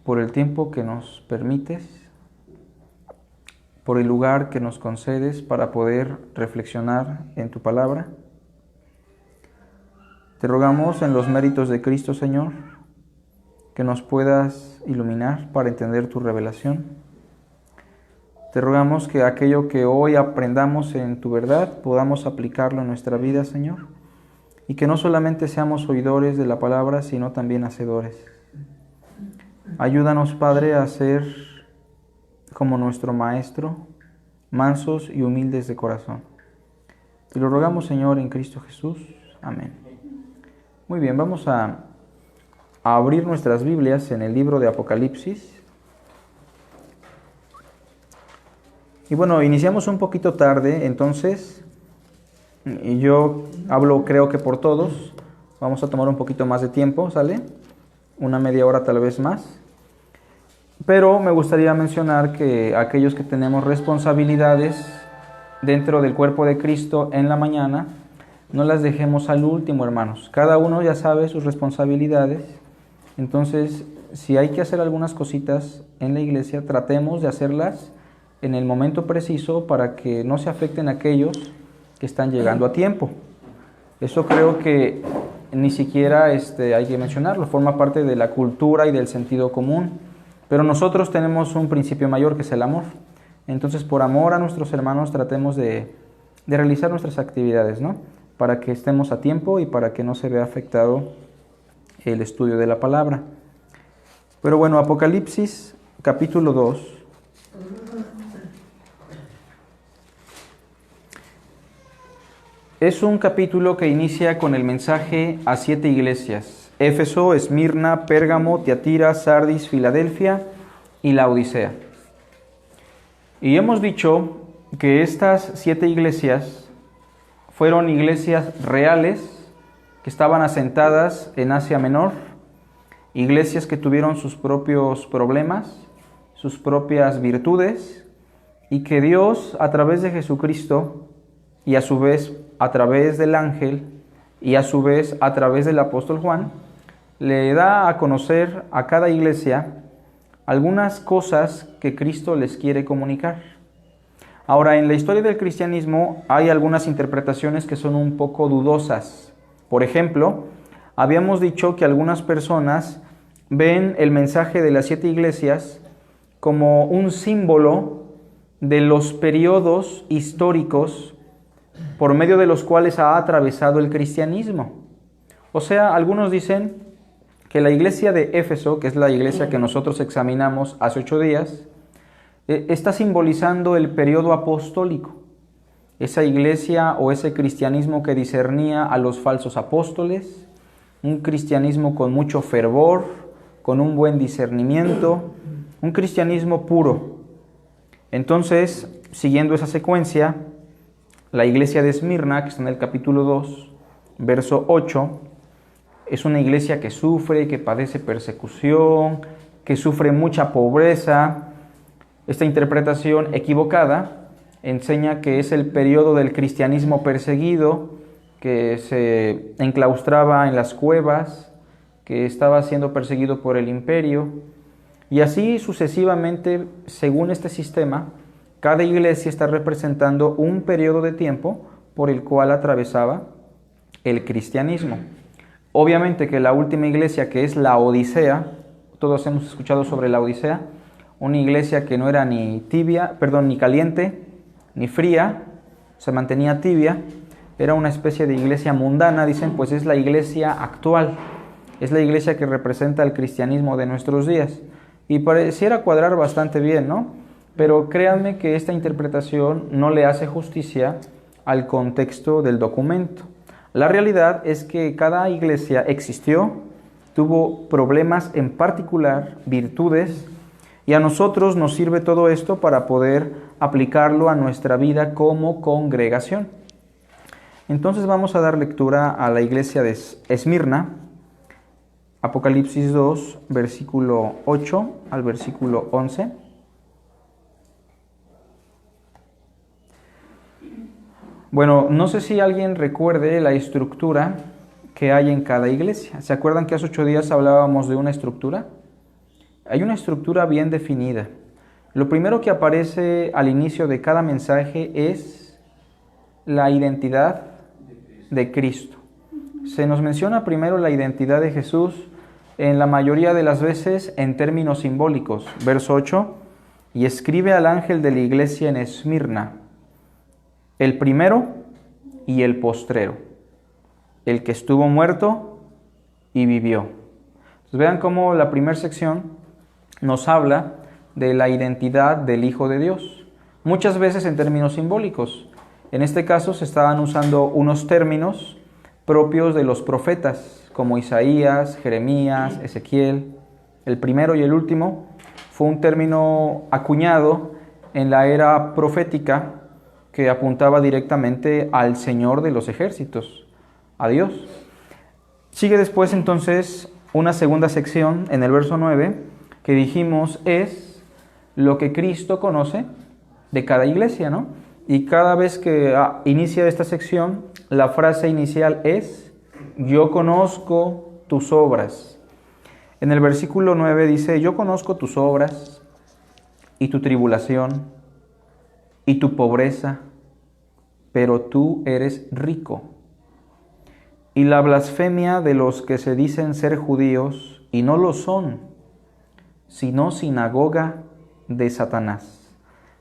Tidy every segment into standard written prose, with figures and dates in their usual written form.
por el tiempo que nos permites, por el lugar que nos concedes para poder reflexionar en tu palabra. Te rogamos en los méritos de Cristo, Señor, que nos puedas iluminar para entender tu revelación. Te rogamos que aquello que hoy aprendamos en tu verdad podamos aplicarlo en nuestra vida, Señor, y que no solamente seamos oidores de la palabra, sino también hacedores. Ayúdanos, Padre, a ser como nuestro Maestro, mansos y humildes de corazón. Te lo rogamos, Señor, en Cristo Jesús. Amén. Muy bien, vamos a abrir nuestras Biblias en el libro de Apocalipsis. Y bueno, iniciamos un poquito tarde, entonces, y yo hablo creo que por todos, vamos a tomar un poquito más de tiempo, ¿sale? Una media hora tal vez más. Pero me gustaría mencionar que aquellos que tenemos responsabilidades dentro del cuerpo de Cristo en la mañana, no las dejemos al último, hermanos. Cada uno ya sabe sus responsabilidades. Entonces, si hay que hacer algunas cositas en la iglesia, tratemos de hacerlas en el momento preciso para que no se afecten aquellos que están llegando a tiempo. Eso creo que ni siquiera hay que mencionarlo, forma parte de la cultura y del sentido común. Pero nosotros tenemos un principio mayor que es el amor. Entonces, por amor a nuestros hermanos, tratemos de realizar nuestras actividades, ¿no? Para que estemos a tiempo y para que no se vea afectado el estudio de la palabra. Pero bueno, Apocalipsis, capítulo 2. Es un capítulo que inicia con el mensaje a 7 iglesias: Éfeso, Esmirna, Pérgamo, Tiatira, Sardis, Filadelfia y Laodicea. Y hemos dicho que estas 7 iglesias fueron iglesias reales que estaban asentadas en Asia Menor, iglesias que tuvieron sus propios problemas, sus propias virtudes, y que Dios, a través de Jesucristo, y a su vez a través del ángel, y a su vez a través del apóstol Juan, le da a conocer a cada iglesia algunas cosas que Cristo les quiere comunicar. Ahora, en la historia del cristianismo hay algunas interpretaciones que son un poco dudosas. Por ejemplo, habíamos dicho que algunas personas ven el mensaje de las 7 iglesias como un símbolo de los periodos históricos por medio de los cuales ha atravesado el cristianismo. O sea, algunos dicen que la iglesia de Éfeso, que es la iglesia que nosotros examinamos hace 8 días, está simbolizando el periodo apostólico. Esa iglesia o ese cristianismo que discernía a los falsos apóstoles, un cristianismo con mucho fervor, con un buen discernimiento, un cristianismo puro. Entonces, siguiendo esa secuencia, la iglesia de Esmirna, que está en el capítulo 2, verso 8, es una iglesia que sufre, que padece persecución, que sufre mucha pobreza. Esta interpretación equivocada enseña que es el periodo del cristianismo perseguido, que se enclaustraba en las cuevas, que estaba siendo perseguido por el imperio. Y así sucesivamente, según este sistema, cada iglesia está representando un periodo de tiempo por el cual atravesaba el cristianismo. Obviamente que la última iglesia, que es la Odisea, todos hemos escuchado sobre la Odisea, una iglesia que no era ni caliente, ni fría, se mantenía tibia, era una especie de iglesia mundana, dicen, pues es la iglesia actual, es la iglesia que representa el cristianismo de nuestros días. Y pareciera cuadrar bastante bien, ¿no? Pero créanme que esta interpretación no le hace justicia al contexto del documento. La realidad es que cada iglesia existió, tuvo problemas en particular, virtudes, y a nosotros nos sirve todo esto para poder aplicarlo a nuestra vida como congregación. Entonces vamos a dar lectura a la iglesia de Esmirna, Apocalipsis 2, versículo 8 al versículo 11. Bueno, no sé si alguien recuerde la estructura que hay en cada iglesia. ¿Se acuerdan que hace 8 días hablábamos de una estructura? Hay una estructura bien definida. Lo primero que aparece al inicio de cada mensaje es la identidad de Cristo. Se nos menciona primero la identidad de Jesús, en la mayoría de las veces en términos simbólicos. Verso 8, y escribe al ángel de la iglesia en Esmirna, el primero y el postrero, el que estuvo muerto y vivió. Entonces vean cómo la primera sección nos habla de la identidad del Hijo de Dios, muchas veces en términos simbólicos. En este caso se estaban usando unos términos propios de los profetas, como Isaías, Jeremías, Ezequiel. El primero y el último fue un término acuñado en la era profética que apuntaba directamente al Señor de los ejércitos, a Dios. Sigue después entonces una segunda sección en el verso 9 que dijimos es lo que Cristo conoce de cada iglesia, ¿no? Y cada vez que inicia esta sección, la frase inicial es, yo conozco tus obras. En el versículo 9 dice, yo conozco tus obras y tu tribulación y tu pobreza, pero tú eres rico. Y la blasfemia de los que se dicen ser judíos y no lo son, sino sinagoga de Satanás.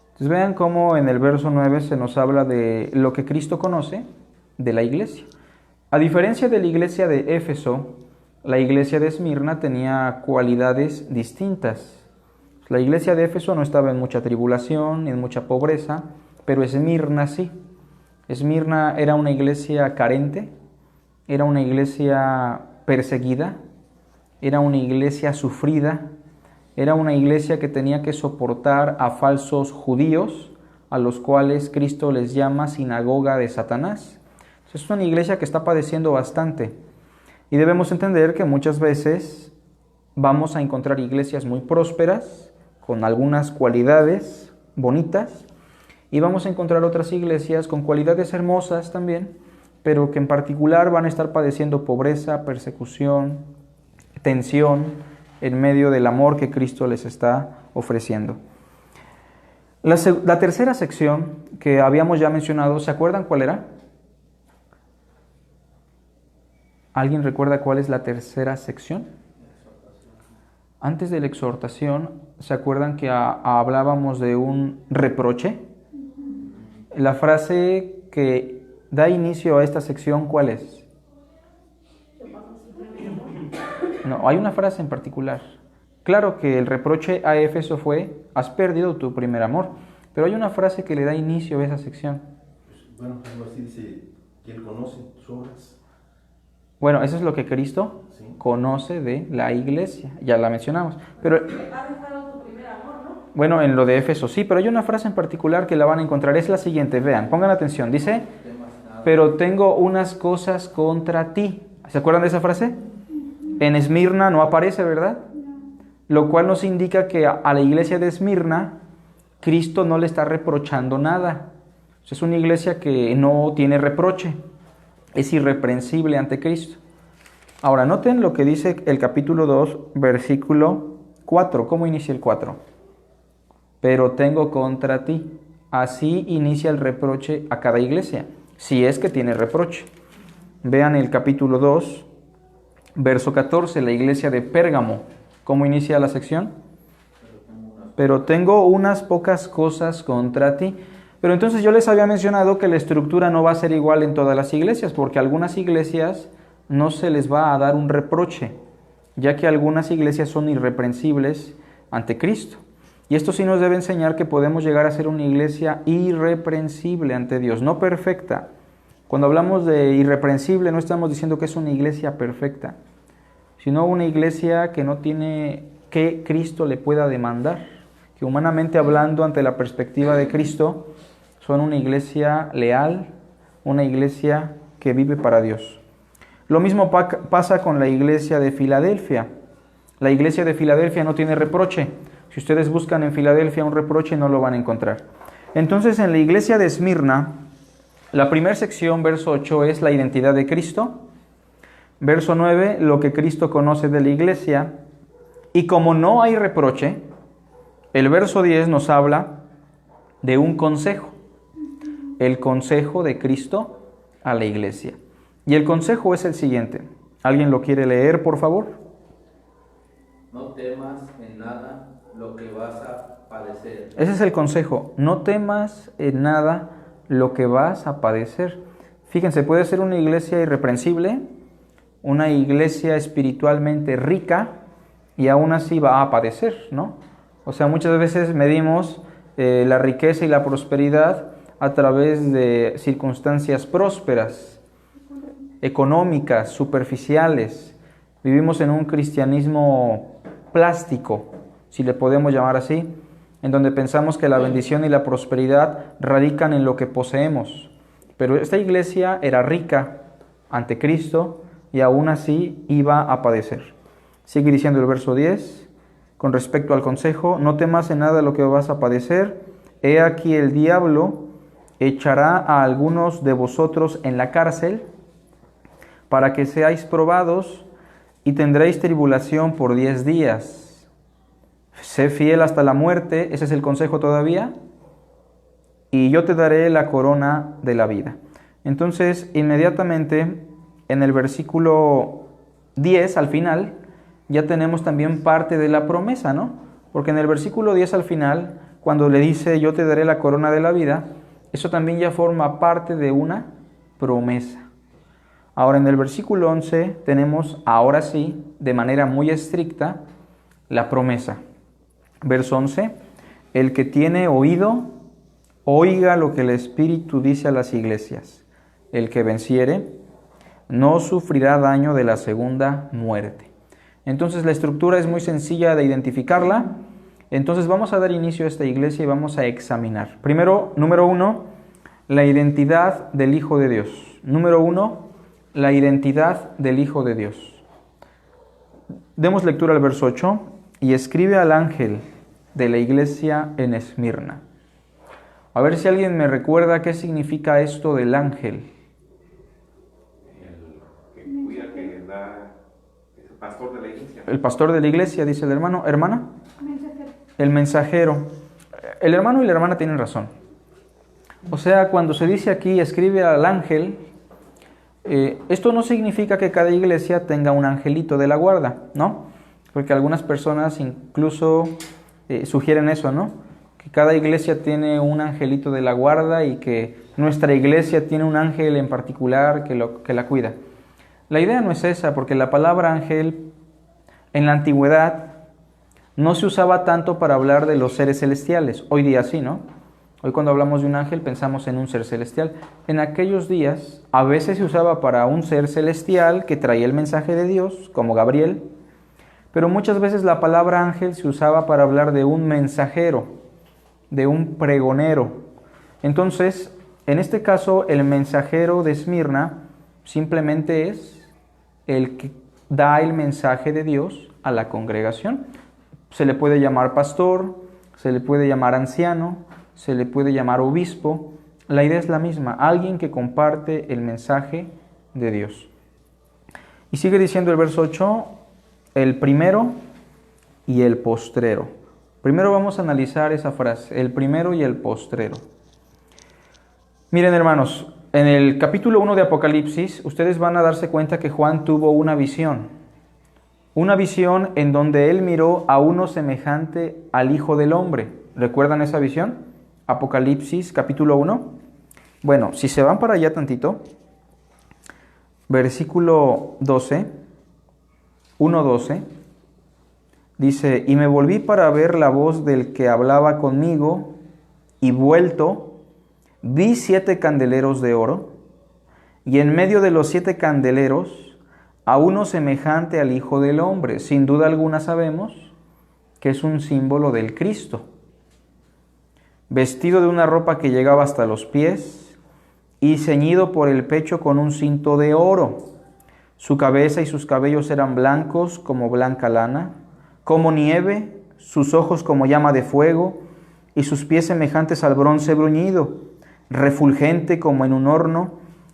Entonces vean cómo en el verso 9 se nos habla de lo que Cristo conoce de la iglesia. A diferencia de la iglesia de Éfeso, la iglesia de Esmirna tenía cualidades distintas. La iglesia de Éfeso no estaba en mucha tribulación ni en mucha pobreza, pero Esmirna sí. Esmirna era una iglesia carente, era una iglesia perseguida, era una iglesia sufrida, era una iglesia que tenía que soportar a falsos judíos, a los cuales Cristo les llama sinagoga de Satanás. Es una iglesia que está padeciendo bastante. Y debemos entender que muchas veces vamos a encontrar iglesias muy prósperas, con algunas cualidades bonitas, y vamos a encontrar otras iglesias con cualidades hermosas también, pero que en particular van a estar padeciendo pobreza, persecución, tensión, en medio del amor que Cristo les está ofreciendo. La tercera sección que habíamos ya mencionado, ¿se acuerdan cuál era? ¿Alguien recuerda cuál es la tercera sección? Antes de la exhortación, ¿se acuerdan que hablábamos de un reproche? La frase que da inicio a esta sección, ¿cuál es? No, hay una frase en particular. Claro que el reproche a Éfeso fue, has perdido tu primer amor, pero hay una frase que le da inicio a esa sección. Bueno, algo así dice, que Él conoce tus obras. Bueno, eso es lo que Cristo conoce de la iglesia, ya la mencionamos. Pero, has dejado tu primer amor, ¿no? bueno, en lo de Éfeso sí, pero hay una frase en particular que la van a encontrar, es la siguiente, vean, pongan atención, dice, pero tengo unas cosas contra ti. ¿Se acuerdan de esa frase? En Esmirna no aparece, ¿verdad? Lo cual nos indica que a la iglesia de Esmirna, Cristo no le está reprochando nada. Es una iglesia que no tiene reproche, es irreprensible ante Cristo. Ahora, noten lo que dice el capítulo 2, versículo 4. ¿Cómo inicia el 4? Pero tengo contra ti. Así inicia el reproche a cada iglesia, si es que tiene reproche. Vean el capítulo 2, verso 14, la iglesia de Pérgamo. ¿Cómo inicia la sección? Pero tengo unas pocas cosas contra ti. Pero entonces yo les había mencionado que la estructura no va a ser igual en todas las iglesias, porque a algunas iglesias no se les va a dar un reproche, ya que algunas iglesias son irreprensibles ante Cristo. Y esto sí nos debe enseñar que podemos llegar a ser una iglesia irreprensible ante Dios, no perfecta. Cuando hablamos de irreprensible no estamos diciendo que es una iglesia perfecta, sino una iglesia que no tiene que Cristo le pueda demandar, que humanamente hablando ante la perspectiva de Cristo son una iglesia leal, una iglesia que vive para Dios. Lo mismo pasa con la iglesia de Filadelfia. La iglesia de Filadelfia no tiene reproche. Si ustedes buscan en Filadelfia un reproche no lo van a encontrar. Entonces en la iglesia de Esmirna, la primera sección, verso 8, es la identidad de Cristo. Verso 9, lo que Cristo conoce de la iglesia. Y como no hay reproche, el verso 10 nos habla de un consejo, el consejo de Cristo a la iglesia. Y el consejo es el siguiente. ¿Alguien lo quiere leer, por favor? No temas en nada lo que vas a padecer. Ese es el consejo. No temas en nada lo que vas a padecer. Fíjense, puede ser una iglesia irreprensible, una iglesia espiritualmente rica, y aún así va a padecer, ¿no? O sea, muchas veces medimos la riqueza y la prosperidad a través de circunstancias prósperas, económicas, superficiales. Vivimos en un cristianismo plástico, si le podemos llamar así, en donde pensamos que la bendición y la prosperidad radican en lo que poseemos. Pero esta iglesia era rica ante Cristo y aún así iba a padecer. Sigue diciendo el verso 10, con respecto al consejo: no temas en nada lo que vas a padecer. He aquí el diablo echará a algunos de vosotros en la cárcel para que seáis probados y tendréis tribulación por 10 días. Sé fiel hasta la muerte, ese es el consejo todavía, y yo te daré la corona de la vida. Entonces, inmediatamente en el versículo 10, al final, ya tenemos también parte de la promesa, ¿no? Porque en el versículo 10 al final, cuando le dice yo te daré la corona de la vida, eso también ya forma parte de una promesa. Ahora en el versículo 11 tenemos, ahora sí, de manera muy estricta, la promesa. Verso 11, el que tiene oído, oiga lo que el Espíritu dice a las iglesias. El que venciere no sufrirá daño de la segunda muerte. Entonces la estructura es muy sencilla de identificarla. Entonces vamos a dar inicio a esta iglesia y vamos a examinar. Primero, número 1, la identidad del Hijo de Dios. Número 1, la identidad del Hijo de Dios. Demos lectura al verso 8. Y escribe al ángel de la iglesia en Esmirna. A ver si alguien me recuerda qué significa esto del ángel. El que cuida, que da, es el pastor de la iglesia. El pastor de la iglesia, dice el hermano. ¿Hermana? El mensajero. El hermano y la hermana tienen razón. O sea, cuando se dice aquí, escribe al ángel, esto no significa que cada iglesia tenga un angelito de la guarda, ¿no? Porque algunas personas incluso sugieren eso, ¿no? Que cada iglesia tiene un angelito de la guarda y que nuestra iglesia tiene un ángel en particular que la cuida. La idea no es esa, porque la palabra ángel en la antigüedad no se usaba tanto para hablar de los seres celestiales. Hoy día sí, ¿no? Hoy cuando hablamos de un ángel pensamos en un ser celestial. En aquellos días a veces se usaba para un ser celestial que traía el mensaje de Dios, como Gabriel, pero muchas veces la palabra ángel se usaba para hablar de un mensajero, de un pregonero. Entonces, en este caso, el mensajero de Esmirna simplemente es el que da el mensaje de Dios a la congregación. Se le puede llamar pastor, se le puede llamar anciano, se le puede llamar obispo. La idea es la misma, alguien que comparte el mensaje de Dios. Y sigue diciendo el verso 8, el primero y el postrero. Primero vamos a analizar esa frase, el primero y el postrero. Miren, hermanos, en el capítulo 1 de Apocalipsis, ustedes van a darse cuenta que Juan tuvo una visión en donde él miró a uno semejante al Hijo del Hombre. ¿Recuerdan esa visión? Apocalipsis capítulo 1. Bueno, si se van para allá tantito, versículo 12, 1:12, dice, y me volví para ver la voz del que hablaba conmigo, y vuelto, vi 7 candeleros de oro, y en medio de los 7 candeleros, a uno semejante al Hijo del Hombre. Sin duda alguna sabemos que es un símbolo del Cristo. Vestido de una ropa que llegaba hasta los pies, y ceñido por el pecho con un cinto de oro. Su cabeza y sus cabellos eran blancos como blanca lana, como nieve, sus ojos como llama de fuego, y sus pies semejantes al bronce bruñido, refulgente como en un horno,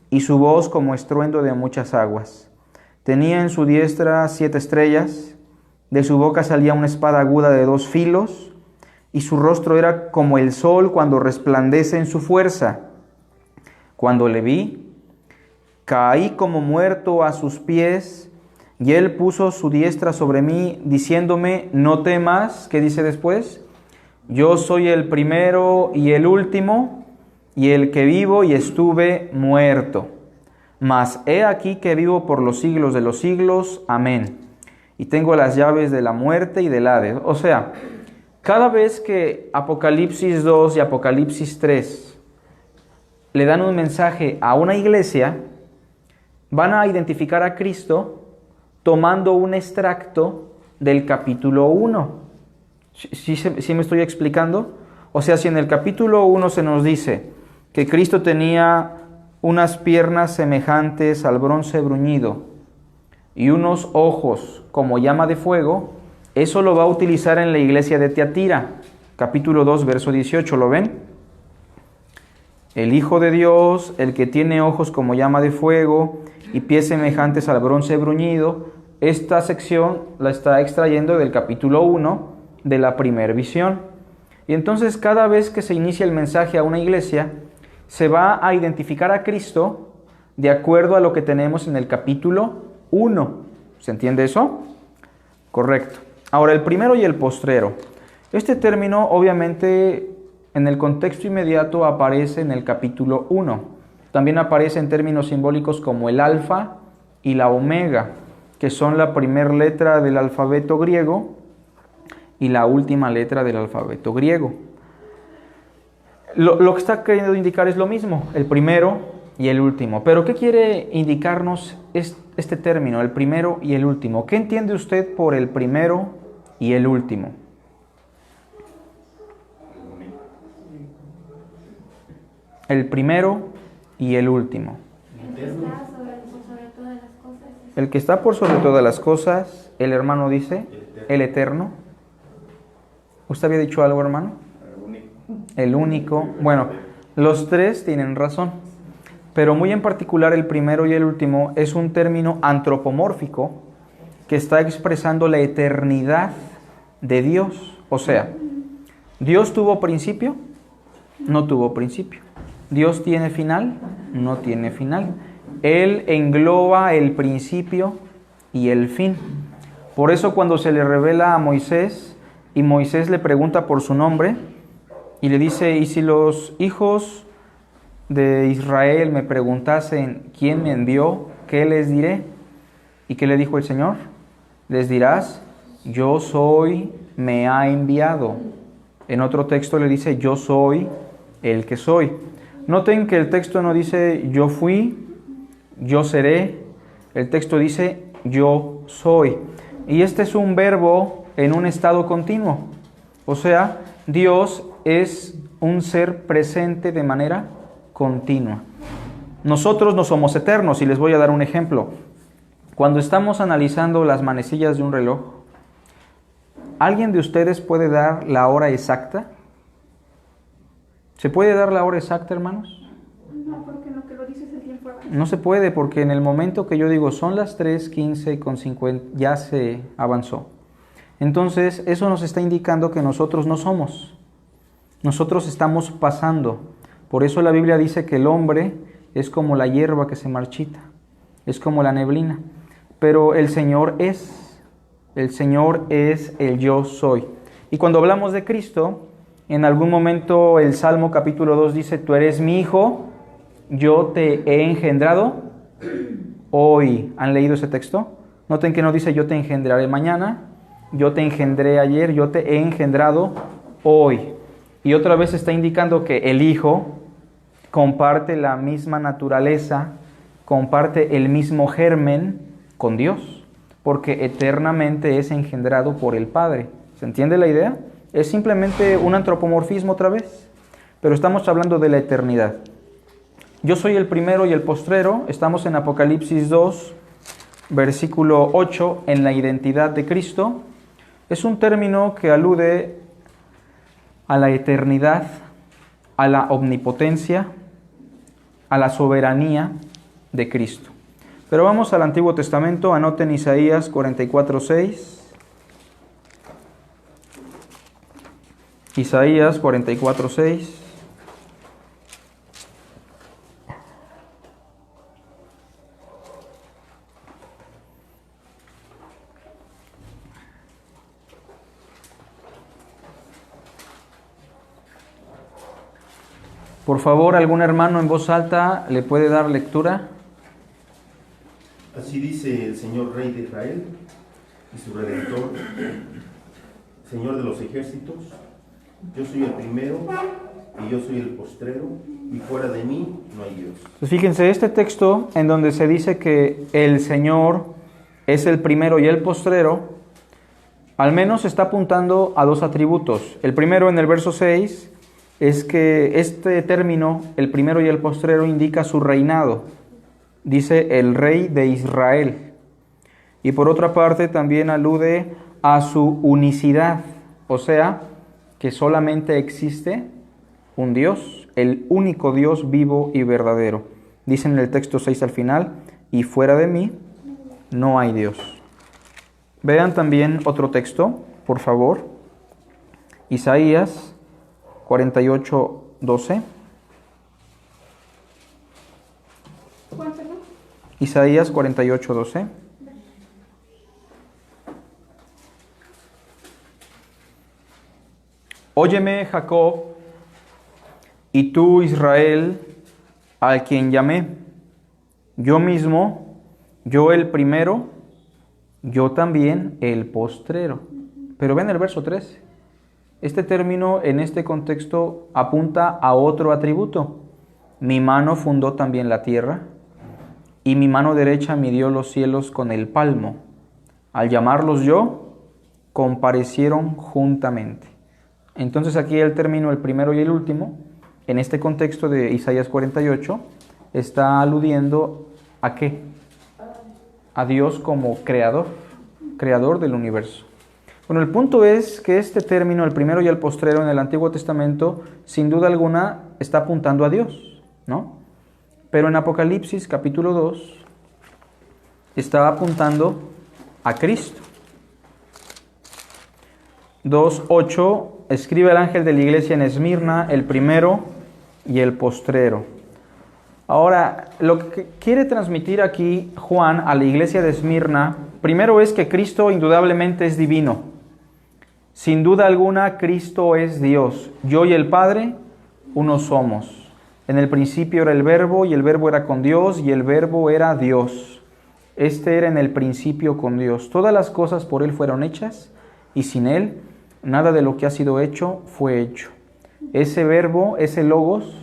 y su voz como estruendo de muchas aguas. Tenía en su diestra 7 estrellas, de su boca salía una espada aguda de 2 filos, y su rostro era como el sol cuando resplandece en su fuerza. Cuando le vi, caí como muerto a sus pies, y él puso su diestra sobre mí, diciéndome, no temas. ¿Qué dice después? Yo soy el primero y el último, y el que vivo y estuve muerto. Mas he aquí que vivo por los siglos de los siglos. Amén. Y tengo las llaves de la muerte y del Hades. O sea, cada vez que Apocalipsis 2 y Apocalipsis 3 le dan un mensaje a una iglesia, van a identificar a Cristo tomando un extracto del capítulo 1. ¿Sí me estoy explicando? O sea, si en el capítulo 1 se nos dice que Cristo tenía unas piernas semejantes al bronce bruñido y unos ojos como llama de fuego, eso lo va a utilizar en la iglesia de Tiatira, capítulo 2, verso 18, ¿lo ven? El Hijo de Dios, el que tiene ojos como llama de fuego y pies semejantes al bronce bruñido. Esta sección la está extrayendo del capítulo 1 de la primera visión. Y entonces cada vez que se inicia el mensaje a una iglesia, se va a identificar a Cristo de acuerdo a lo que tenemos en el capítulo 1. ¿Se entiende eso? Correcto. Ahora, el primero y el postrero. Este término, obviamente, en el contexto inmediato aparece en el capítulo 1. También aparece en términos simbólicos como el alfa y la omega, que son la primera letra del alfabeto griego y la última letra del alfabeto griego. Lo que está queriendo indicar es lo mismo, el primero y el último. Pero ¿qué quiere indicarnos este término, el primero y el último? ¿Qué entiende usted por el primero y el último? El primero y el último. El que está por sobre todas las cosas, el hermano dice, el eterno. ¿Usted había dicho algo, hermano? El único. Bueno, los tres tienen razón, pero muy en particular el primero y el último es un término antropomórfico que está expresando la eternidad de Dios. O sea, ¿Dios tuvo principio? No tuvo principio. ¿Dios tiene final? No tiene final. Él engloba el principio y el fin. Por eso cuando se le revela a Moisés y Moisés le pregunta por su nombre y le dice, ¿y si los hijos de Israel me preguntasen quién me envió, qué les diré? ¿Y qué le dijo el Señor? Les dirás, yo soy, me ha enviado. En otro texto le dice, yo soy el que soy. Noten que el texto no dice, yo fui, yo seré. El texto dice, yo soy. Y este es un verbo en un estado continuo. O sea, Dios es un ser presente de manera continua. Nosotros no somos eternos y les voy a dar un ejemplo. Cuando estamos analizando las manecillas de un reloj, ¿alguien de ustedes puede dar la hora exacta? ¿Se puede dar la hora exacta, hermanos? No, porque lo que lo dices el tiempo avanza. No se puede, porque en el momento que yo digo son las 3:15:50, ya se avanzó. Entonces, eso nos está indicando que nosotros no somos. Nosotros estamos pasando. Por eso la Biblia dice que el hombre es como la hierba que se marchita, es como la neblina. Pero el Señor es el yo soy. Y cuando hablamos de Cristo, en algún momento el Salmo capítulo 2 dice, tú eres mi hijo, yo te he engendrado hoy. ¿Han leído ese texto? Noten que no dice yo te engendraré mañana, yo te engendré ayer, yo te he engendrado hoy. Y otra vez está indicando que el Hijo comparte la misma naturaleza, comparte el mismo germen con Dios, porque eternamente es engendrado por el Padre. ¿Se entiende la idea? Es simplemente un antropomorfismo otra vez, pero estamos hablando de la eternidad. Yo soy el primero y el postrero. Estamos en Apocalipsis 2, versículo 8, en la identidad de Cristo. Es un término que alude a la eternidad, a la omnipotencia, a la soberanía de Cristo. Pero vamos al Antiguo Testamento, anoten Isaías 44:6. Isaías 44:6. Por favor, algún hermano en voz alta le puede dar lectura. Así dice el Señor Rey de Israel y su Redentor, Señor de los ejércitos: yo soy el primero y yo soy el postrero, y fuera de mí no hay Dios. Pues fíjense, este texto en donde se dice que el Señor es el primero y el postrero, al menos está apuntando a dos atributos. El primero, en el verso 6, es que este término, el primero y el postrero, indica su reinado. Dice el rey de Israel. Y por otra parte también alude a su unicidad, o sea, que solamente existe un Dios, el único Dios vivo y verdadero. Dice en el texto 6 al final: y fuera de mí no hay Dios. Vean también otro texto, por favor. Isaías 48:12. ¿Cuál, perdón? Isaías 48:12. Óyeme, Jacob, y tú, Israel, al quien llamé, yo mismo, yo el primero, yo también el postrero. Pero ven el verso 13. Este término en este contexto apunta a otro atributo. Mi mano fundó también la tierra, y mi mano derecha midió los cielos con el palmo. Al llamarlos yo, comparecieron juntamente. Entonces aquí el término el primero y el último, en este contexto de Isaías 48, está aludiendo ¿a qué? A Dios como creador del universo. Bueno, el punto es que este término, el primero y el postrero, en el Antiguo Testamento, sin duda alguna, está apuntando a Dios, ¿no? Pero en Apocalipsis, capítulo 2, está apuntando a Cristo. 2:8, escribe el ángel de la iglesia en Esmirna, el primero y el postrero. Ahora, lo que quiere transmitir aquí Juan a la iglesia de Esmirna, primero es que Cristo indudablemente es divino. Sin duda alguna, Cristo es Dios. Yo y el Padre, uno somos. En el principio era el Verbo, y el Verbo era con Dios, y el Verbo era Dios. Este era en el principio con Dios. Todas las cosas por Él fueron hechas, y sin Él, nada de lo que ha sido hecho fue hecho. Ese Verbo, ese Logos,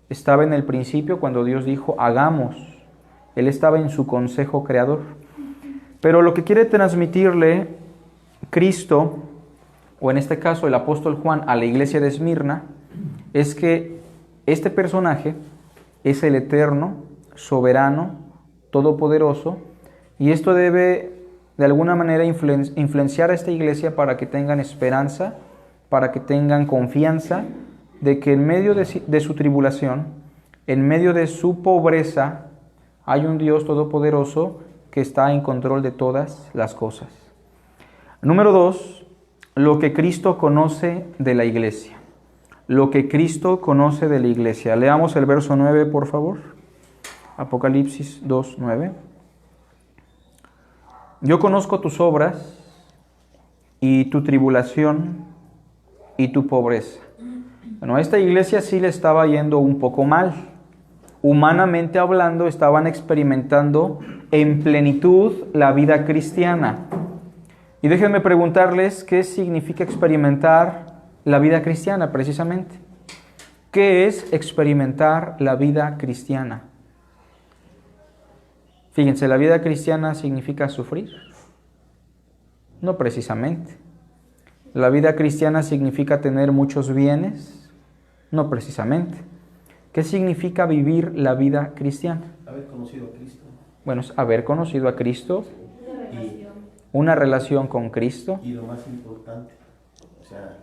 estaba en el principio cuando Dios dijo, hagamos. Él estaba en su consejo creador. Pero lo que quiere transmitirle Cristo, o en este caso el apóstol Juan, a la iglesia de Esmirna, es que este personaje es el eterno, soberano, todopoderoso, y esto debe de alguna manera influenciar a esta iglesia para que tengan esperanza, para que tengan confianza de que en medio de su tribulación, en medio de su pobreza, hay un Dios todopoderoso que está en control de todas las cosas. Número 2, lo que Cristo conoce de la iglesia. Lo que Cristo conoce de la iglesia. Leamos el verso 9, por favor. Apocalipsis 2:9. Yo conozco tus obras y tu tribulación y tu pobreza. Bueno, a esta iglesia sí le estaba yendo un poco mal. Humanamente hablando, estaban experimentando en plenitud la vida cristiana. Y déjenme preguntarles qué significa experimentar la vida cristiana precisamente. ¿Qué es experimentar la vida cristiana? Fíjense, ¿la vida cristiana significa sufrir? No precisamente. ¿La vida cristiana significa tener muchos bienes? No precisamente. ¿Qué significa vivir la vida cristiana? Haber conocido a Cristo. Bueno, es haber conocido a Cristo, Y, una relación con Cristo. y lo más importante, o sea,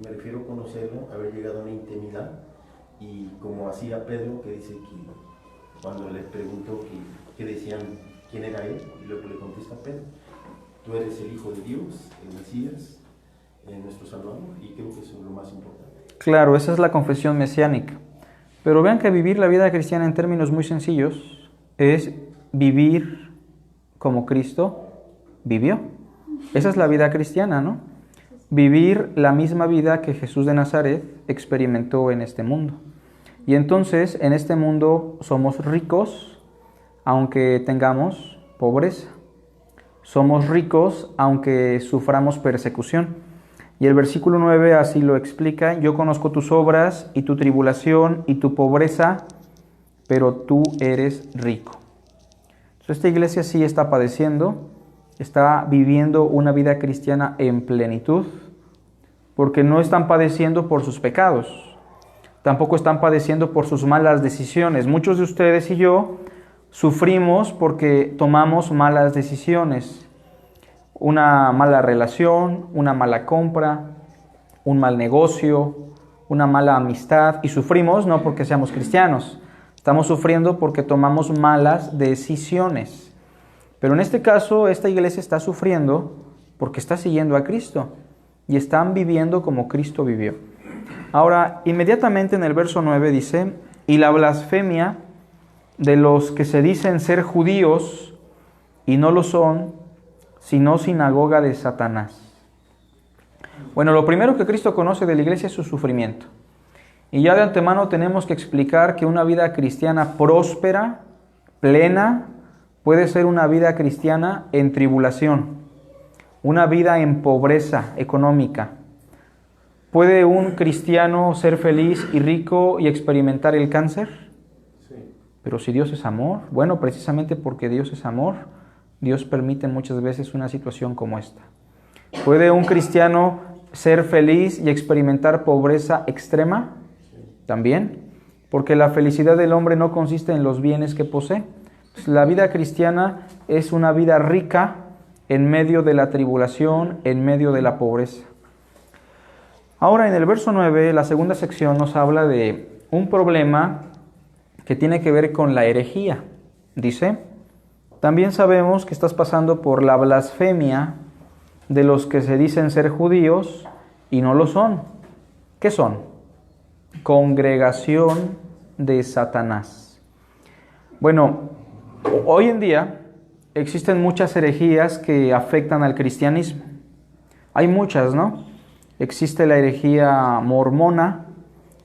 me refiero a conocerlo, haber llegado a una intimidad, y como hacía Pedro, que dice que cuando le preguntó que decían quién era él, y luego le contesta Pedro, tú eres el Hijo de Dios, el Mesías, nuestro Salvador, y creo que eso es lo más importante. Claro, esa es la confesión mesiánica. Pero vean que vivir la vida cristiana en términos muy sencillos es vivir como Cristo vivió. Esa es la vida cristiana, ¿no? Vivir la misma vida que Jesús de Nazaret experimentó en este mundo. Y entonces, en este mundo somos ricos, aunque tengamos pobreza. Somos ricos, aunque suframos persecución. Y el versículo 9 así lo explica: yo conozco tus obras y tu tribulación y tu pobreza, pero tú eres rico. Entonces, esta iglesia sí está padeciendo, está viviendo una vida cristiana en plenitud, porque no están padeciendo por sus pecados, tampoco están padeciendo por sus malas decisiones. Muchos de ustedes y yo sufrimos porque tomamos malas decisiones. Una mala relación, una mala compra, un mal negocio, una mala amistad. Y sufrimos no porque seamos cristianos, estamos sufriendo porque tomamos malas decisiones. Pero en este caso, esta iglesia está sufriendo porque está siguiendo a Cristo y están viviendo como Cristo vivió. Ahora, inmediatamente en el verso 9 dice: y la blasfemia de los que se dicen ser judíos y no lo son, sino sinagoga de Satanás. Bueno, lo primero que Cristo conoce de la iglesia es su sufrimiento. Y ya de antemano tenemos que explicar que una vida cristiana próspera, plena, puede ser una vida cristiana en tribulación, una vida en pobreza económica. ¿Puede un cristiano ser feliz y rico y experimentar el cáncer? Sí. Pero si Dios es amor, bueno, precisamente porque Dios es amor, Dios permite muchas veces una situación como esta. ¿Puede un cristiano ser feliz y experimentar pobreza extrema? También, porque la felicidad del hombre no consiste en los bienes que posee. La vida cristiana es una vida rica en medio de la tribulación, en medio de la pobreza. Ahora, en el verso 9, la segunda sección nos habla de un problema que tiene que ver con la herejía. Dice: también sabemos que estás pasando por la blasfemia de los que se dicen ser judíos y no lo son. ¿Qué son? Congregación de Satanás. Bueno, hoy en día existen muchas herejías que afectan al cristianismo. Hay muchas, ¿no? Existe la herejía mormona,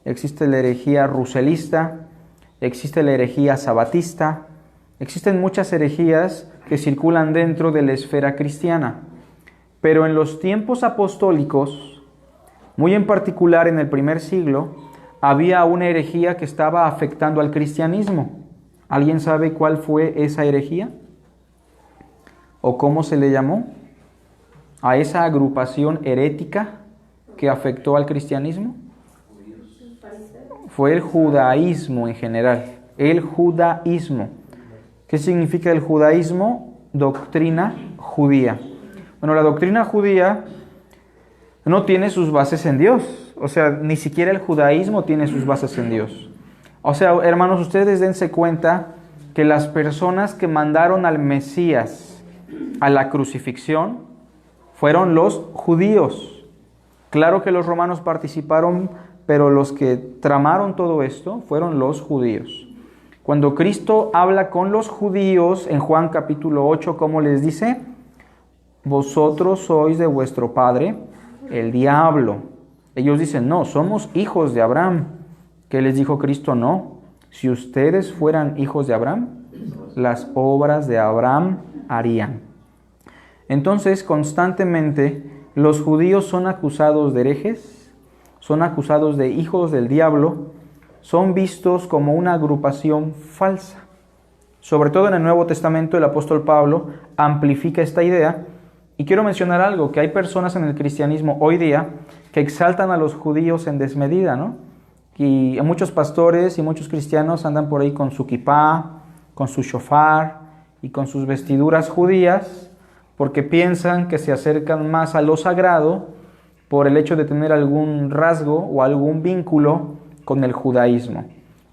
existe la herejía ruselista, existe la herejía sabatista. Existen muchas herejías que circulan dentro de la esfera cristiana. Pero en los tiempos apostólicos, muy en particular en el primer siglo, había una herejía que estaba afectando al cristianismo. ¿Alguien sabe cuál fue esa herejía? ¿O cómo se le llamó a esa agrupación herética que afectó al cristianismo? Fue el judaísmo en general. El judaísmo. ¿Qué significa el judaísmo? Doctrina judía. Bueno, la doctrina judía no tiene sus bases en Dios. O sea, ni siquiera el judaísmo tiene sus bases en Dios. O sea, hermanos, ustedes dense cuenta que las personas que mandaron al Mesías a la crucifixión fueron los judíos. Claro que los romanos participaron, pero los que tramaron todo esto fueron los judíos. Cuando Cristo habla con los judíos en Juan capítulo 8, ¿cómo les dice? Vosotros sois de vuestro padre, el diablo. Ellos dicen, no, somos hijos de Abraham. ¿Qué les dijo Cristo? No. Si ustedes fueran hijos de Abraham, las obras de Abraham harían. Entonces, constantemente, los judíos son acusados de herejes, son acusados de hijos del diablo, son vistos como una agrupación falsa. Sobre todo en el Nuevo Testamento, el apóstol Pablo amplifica esta idea. Y quiero mencionar algo, que hay personas en el cristianismo hoy día que exaltan a los judíos en desmedida, ¿no? Y muchos pastores y muchos cristianos andan por ahí con su kipá, con su shofar y con sus vestiduras judías, porque piensan que se acercan más a lo sagrado por el hecho de tener algún rasgo o algún vínculo con el judaísmo.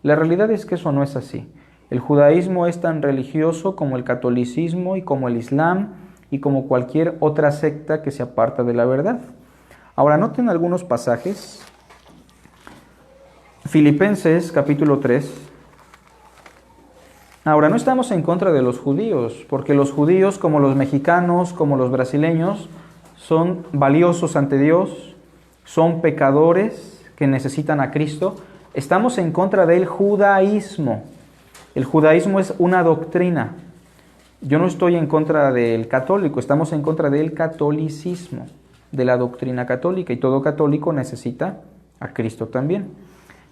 La realidad es que eso no es así. El judaísmo es tan religioso como el catolicismo y como el islam y como cualquier otra secta que se aparta de la verdad. Ahora, noten algunos pasajes. Filipenses capítulo 3. Ahora, no estamos en contra de los judíos, porque los judíos, como los mexicanos, como los brasileños, son valiosos ante Dios, son pecadores que necesitan a Cristo. Estamos en contra del judaísmo. El judaísmo es una doctrina. Yo no estoy en contra del católico, estamos en contra del catolicismo, de la doctrina católica, y todo católico necesita a Cristo también.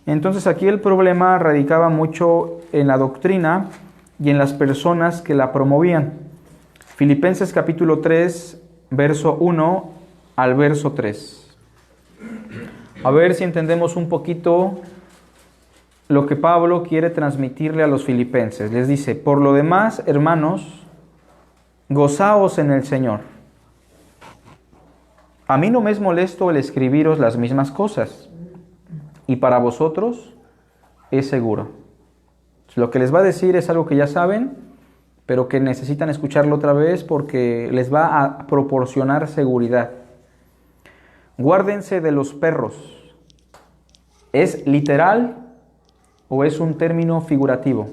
Entonces aquí el problema radicaba mucho en la doctrina y en las personas que la promovían. Filipenses capítulo 3, verso 1 al verso 3. A ver si entendemos un poquito lo que Pablo quiere transmitirle a los filipenses. Les dice: por lo demás, hermanos, gozaos en el Señor. A mí no me es molesto el escribiros las mismas cosas, y para vosotros es seguro. Lo que les va a decir es algo que ya saben, pero que necesitan escucharlo otra vez porque les va a proporcionar seguridad. Guárdense de los perros. ¿Es literal o es un término figurativo?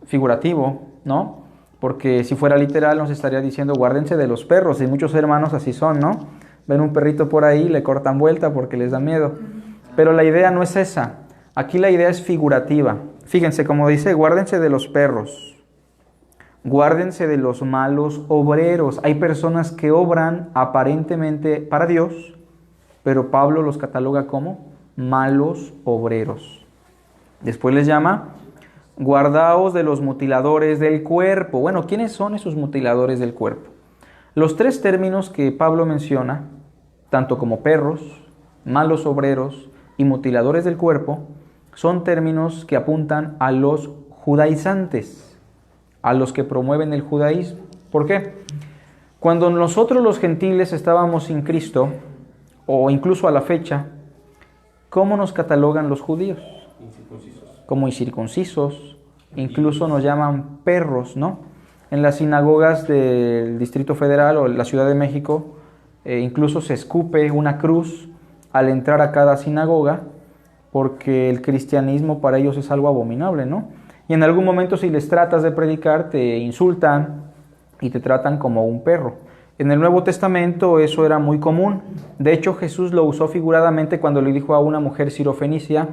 Figurativo, ¿no? Porque si fuera literal nos estaría diciendo guárdense de los perros, y muchos hermanos así son, ¿no? Ven un perrito por ahí, le cortan vuelta porque les da miedo. Pero la idea no es esa. Aquí la idea es figurativa. Fíjense, como dice, guárdense de los perros. Guárdense de los malos obreros. Hay personas que obran aparentemente para Dios, pero Pablo los cataloga como malos obreros. Después les llama: guardaos de los mutiladores del cuerpo. Bueno, ¿quiénes son esos mutiladores del cuerpo? Los tres términos que Pablo menciona, tanto como perros, malos obreros y mutiladores del cuerpo, son términos que apuntan a los judaizantes, a los que promueven el judaísmo. ¿Por qué? Cuando nosotros los gentiles estábamos sin Cristo, o incluso a la fecha, ¿cómo nos catalogan los judíos? Como incircuncisos, incluso nos llaman perros, ¿no? En las sinagogas del Distrito Federal o la Ciudad de México, incluso se escupe una cruz al entrar a cada sinagoga, porque el cristianismo para ellos es algo abominable, ¿no? Y en algún momento, si les tratas de predicar, te insultan y te tratan como un perro. En el Nuevo Testamento eso era muy común. De hecho, Jesús lo usó figuradamente cuando le dijo a una mujer sirofenicia: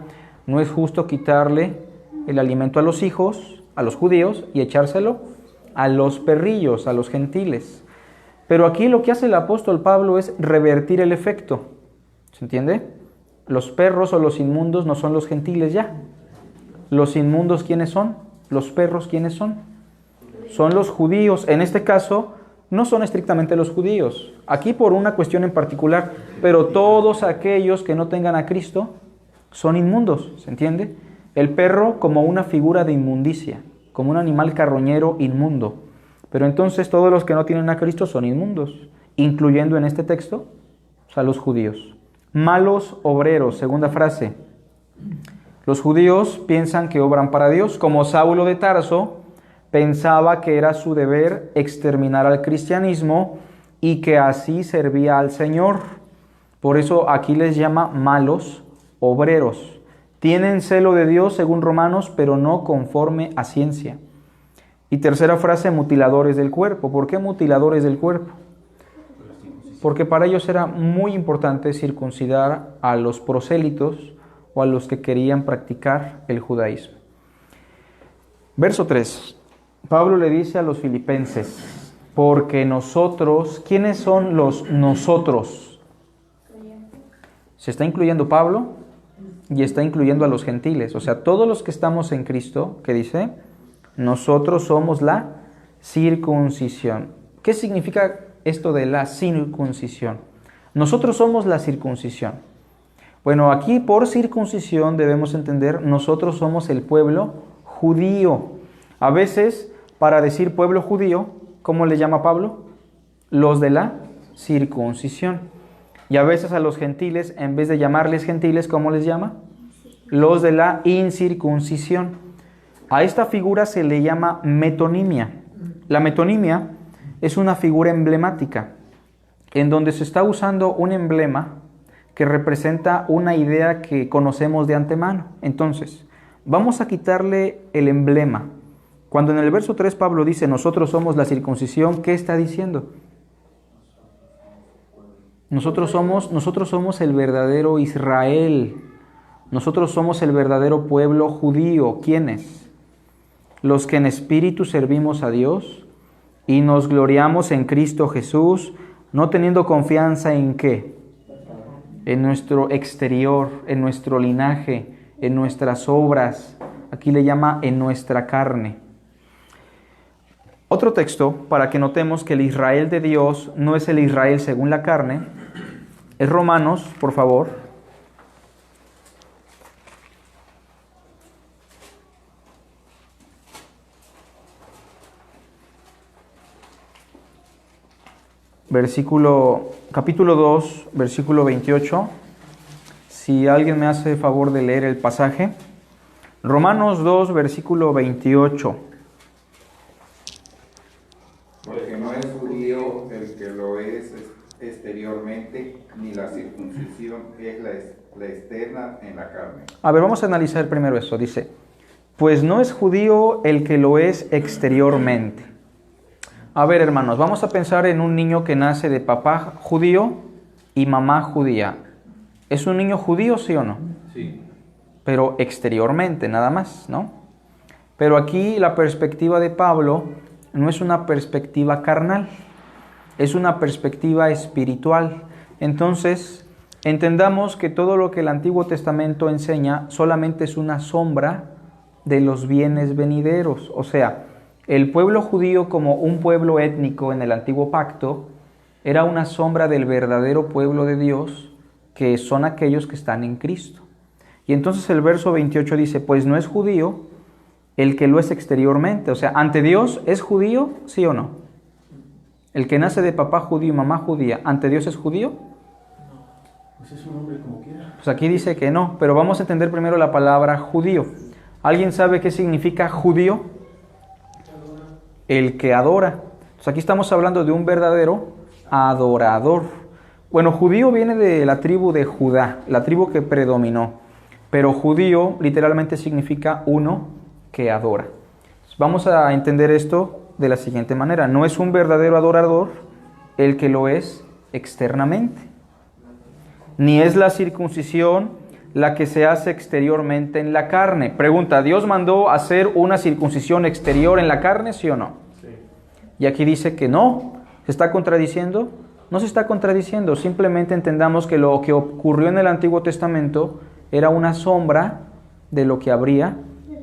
no es justo quitarle el alimento a los hijos, a los judíos, y echárselo a los perrillos, a los gentiles. Pero aquí lo que hace el apóstol Pablo es revertir el efecto. ¿Se entiende? Los perros o los inmundos no son los gentiles ya. Los inmundos, ¿quiénes son? Los perros, ¿quiénes son? Son los judíos. En este caso, no son estrictamente los judíos. Aquí por una cuestión en particular, pero todos aquellos que no tengan a Cristo son inmundos, ¿se entiende? El perro como una figura de inmundicia, como un animal carroñero inmundo. Pero entonces todos los que no tienen a Cristo son inmundos, incluyendo en este texto a los judíos. Malos obreros, segunda frase. Los judíos piensan que obran para Dios, como Saulo de Tarso pensaba que era su deber exterminar al cristianismo y que así servía al Señor. Por eso aquí les llama malos obreros. Tienen celo de Dios según Romanos, pero no conforme a ciencia. Y tercera frase, mutiladores del cuerpo. ¿Por qué mutiladores del cuerpo? Porque para ellos era muy importante circuncidar a los prosélitos o a los que querían practicar el judaísmo. Verso 3. Pablo le dice a los filipenses: porque nosotros, ¿quiénes son los nosotros? Se está incluyendo Pablo y está incluyendo a los gentiles. O sea, todos los que estamos en Cristo, ¿qué dice? Nosotros somos la circuncisión. ¿Qué significa esto de la circuncisión? Nosotros somos la circuncisión. Bueno, aquí por circuncisión debemos entender, nosotros somos el pueblo judío. A veces, para decir pueblo judío, ¿cómo le llama Pablo? Los de la circuncisión. Y a veces a los gentiles, en vez de llamarles gentiles, ¿cómo les llama? Los de la incircuncisión. A esta figura se le llama metonimia. La metonimia es una figura emblemática. en donde se está usando un emblema que representa una idea que conocemos de antemano. Entonces, vamos a quitarle el emblema. Cuando en el verso 3 Pablo dice, nosotros somos la circuncisión, ¿qué está diciendo? Nosotros somos el verdadero Israel. Nosotros somos el verdadero pueblo judío. ¿Quiénes? Los que en espíritu servimos a Dios y nos gloriamos en Cristo Jesús, no teniendo confianza en ¿qué? En nuestro exterior, en nuestro linaje, en nuestras obras. Aquí le llama en nuestra carne. Otro texto, para que notemos que el Israel de Dios no es el Israel según la carne, es Romanos, por favor. Capítulo 2, versículo 28. Si alguien me hace favor de leer el pasaje. Romanos 2, versículo 28. Porque no es judío el que lo es exteriormente, ni la circuncisión es la externa en la carne. A ver, vamos a analizar primero eso. Dice, pues no es judío el que lo es exteriormente. A ver, hermanos, vamos a pensar en un niño que nace de papá judío y mamá judía. ¿Es un niño judío, sí o no? Sí. Pero exteriormente, nada más, ¿no? Pero aquí la perspectiva de Pablo no es una perspectiva carnal, es una perspectiva espiritual. Entonces, entendamos que todo lo que el Antiguo Testamento enseña solamente es una sombra de los bienes venideros. O sea, el pueblo judío como un pueblo étnico en el Antiguo Pacto era una sombra del verdadero pueblo de Dios, que son aquellos que están en Cristo. Y entonces el verso 28 dice, pues no es judío el que lo es exteriormente. O sea, ante Dios, ¿es judío, sí o no? El que nace de papá judío y mamá judía, ¿ante Dios es judío? Pues es un hombre como quiera. Pues aquí dice que no, pero vamos a entender primero la palabra judío. ¿Alguien sabe qué significa judío? El que adora. Entonces aquí estamos hablando de un verdadero adorador. Bueno, judío viene de la tribu de Judá, la tribu que predominó. Pero judío literalmente significa uno que adora. Vamos a entender esto de la siguiente manera. No es un verdadero adorador el que lo es externamente. Ni es la circuncisión la que se hace exteriormente en la carne. Pregunta, ¿Dios mandó hacer una circuncisión exterior en la carne, sí o no? Sí. Y aquí dice que no. ¿Se está contradiciendo? No se está contradiciendo. Simplemente entendamos que lo que ocurrió en el Antiguo Testamento era una sombra de lo que habría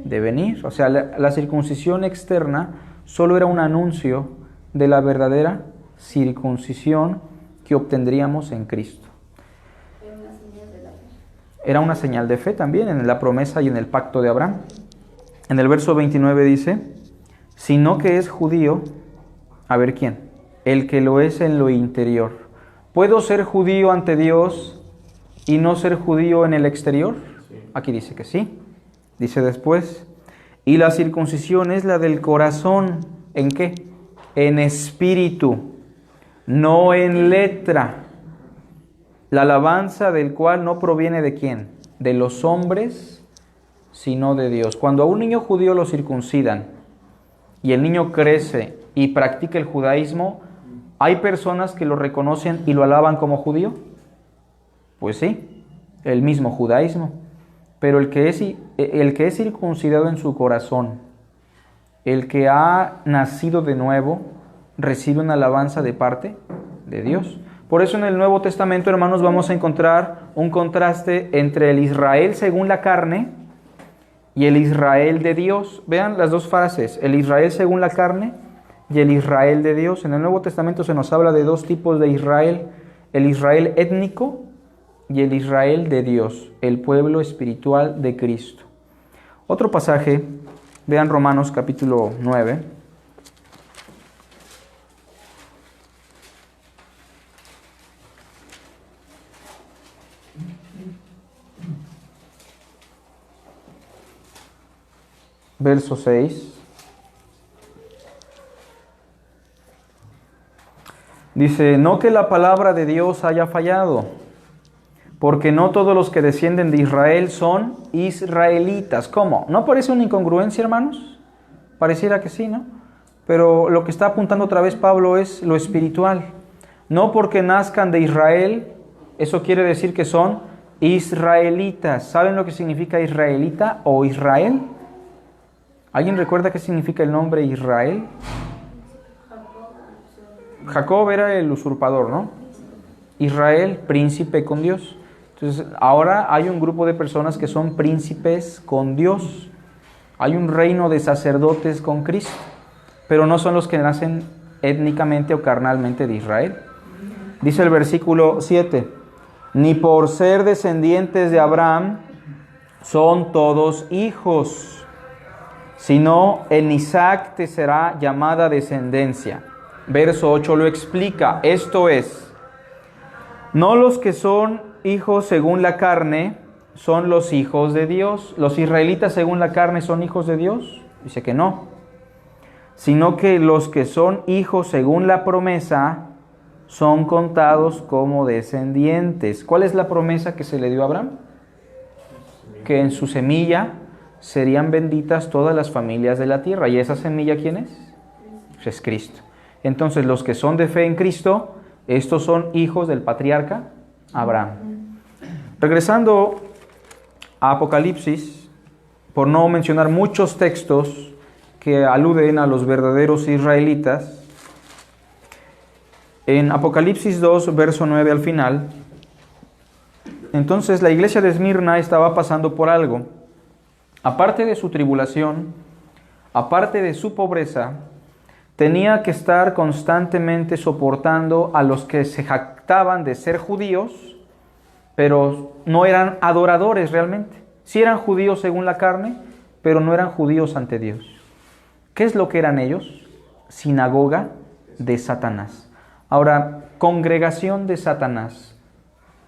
de venir. O sea, la circuncisión externa solo era un anuncio de la verdadera circuncisión que obtendríamos en Cristo. Era una señal de fe también en la promesa y en el pacto de Abraham. En el verso 29 dice, sino que es judío, a ver quién, el que lo es en lo interior. ¿Puedo ser judío ante Dios y no ser judío en el exterior? Sí. Aquí dice que sí. Dice después, y la circuncisión es la del corazón, ¿en qué? En espíritu, no en letra. La alabanza del cual no proviene de quién, de los hombres, sino de Dios. Cuando a un niño judío lo circuncidan y el niño crece y practica el judaísmo, ¿hay personas que lo reconocen y lo alaban como judío? Pues sí, el mismo judaísmo. Pero el que es circuncidado en su corazón, el que ha nacido de nuevo, recibe una alabanza de parte de Dios. Por eso en el Nuevo Testamento, hermanos, vamos a encontrar un contraste entre el Israel según la carne y el Israel de Dios. Vean las dos frases, el Israel según la carne y el Israel de Dios. En el Nuevo Testamento se nos habla de dos tipos de Israel, el Israel étnico y el Israel de Dios, el pueblo espiritual de Cristo. Otro pasaje, vean Romanos capítulo 9. Verso 6. Dice, no que la palabra de Dios haya fallado, porque no todos los que descienden de Israel son israelitas. ¿Cómo? ¿No parece una incongruencia, hermanos? Pareciera que sí, ¿no? Pero lo que está apuntando otra vez Pablo es lo espiritual. No porque nazcan de Israel, eso quiere decir que son israelitas. ¿Saben lo que significa israelita o Israel? ¿Alguien recuerda qué significa el nombre Israel? Jacob era el usurpador, ¿no? Israel, príncipe con Dios. Entonces, ahora hay un grupo de personas que son príncipes con Dios. Hay un reino de sacerdotes con Cristo, pero no son los que nacen étnicamente o carnalmente de Israel. Dice el versículo 7, ni por ser descendientes de Abraham son todos hijos, sino en Isaac te será llamada descendencia. Verso 8 lo explica, esto es, no los que son hijos según la carne son los hijos de Dios. ¿Los israelitas según la carne son hijos de Dios? Dice que no. Sino que los que son hijos según la promesa son contados como descendientes. ¿Cuál es la promesa que se le dio a Abraham? Que en su semilla serían benditas todas las familias de la tierra. ¿Y esa semilla quién es? Pues es Cristo. Entonces los que son de fe en Cristo, estos son hijos del patriarca Abraham. Regresando a Apocalipsis, por no mencionar muchos textos que aluden a los verdaderos israelitas, en Apocalipsis 2, verso 9 al final, entonces la iglesia de Esmirna estaba pasando por algo. Aparte de su tribulación, aparte de su pobreza, tenía que estar constantemente soportando a los que se jactaban de ser judíos, pero no eran adoradores realmente. Sí eran judíos según la carne, pero no eran judíos ante Dios. ¿Qué es lo que eran ellos? Sinagoga de Satanás. Ahora, congregación de Satanás.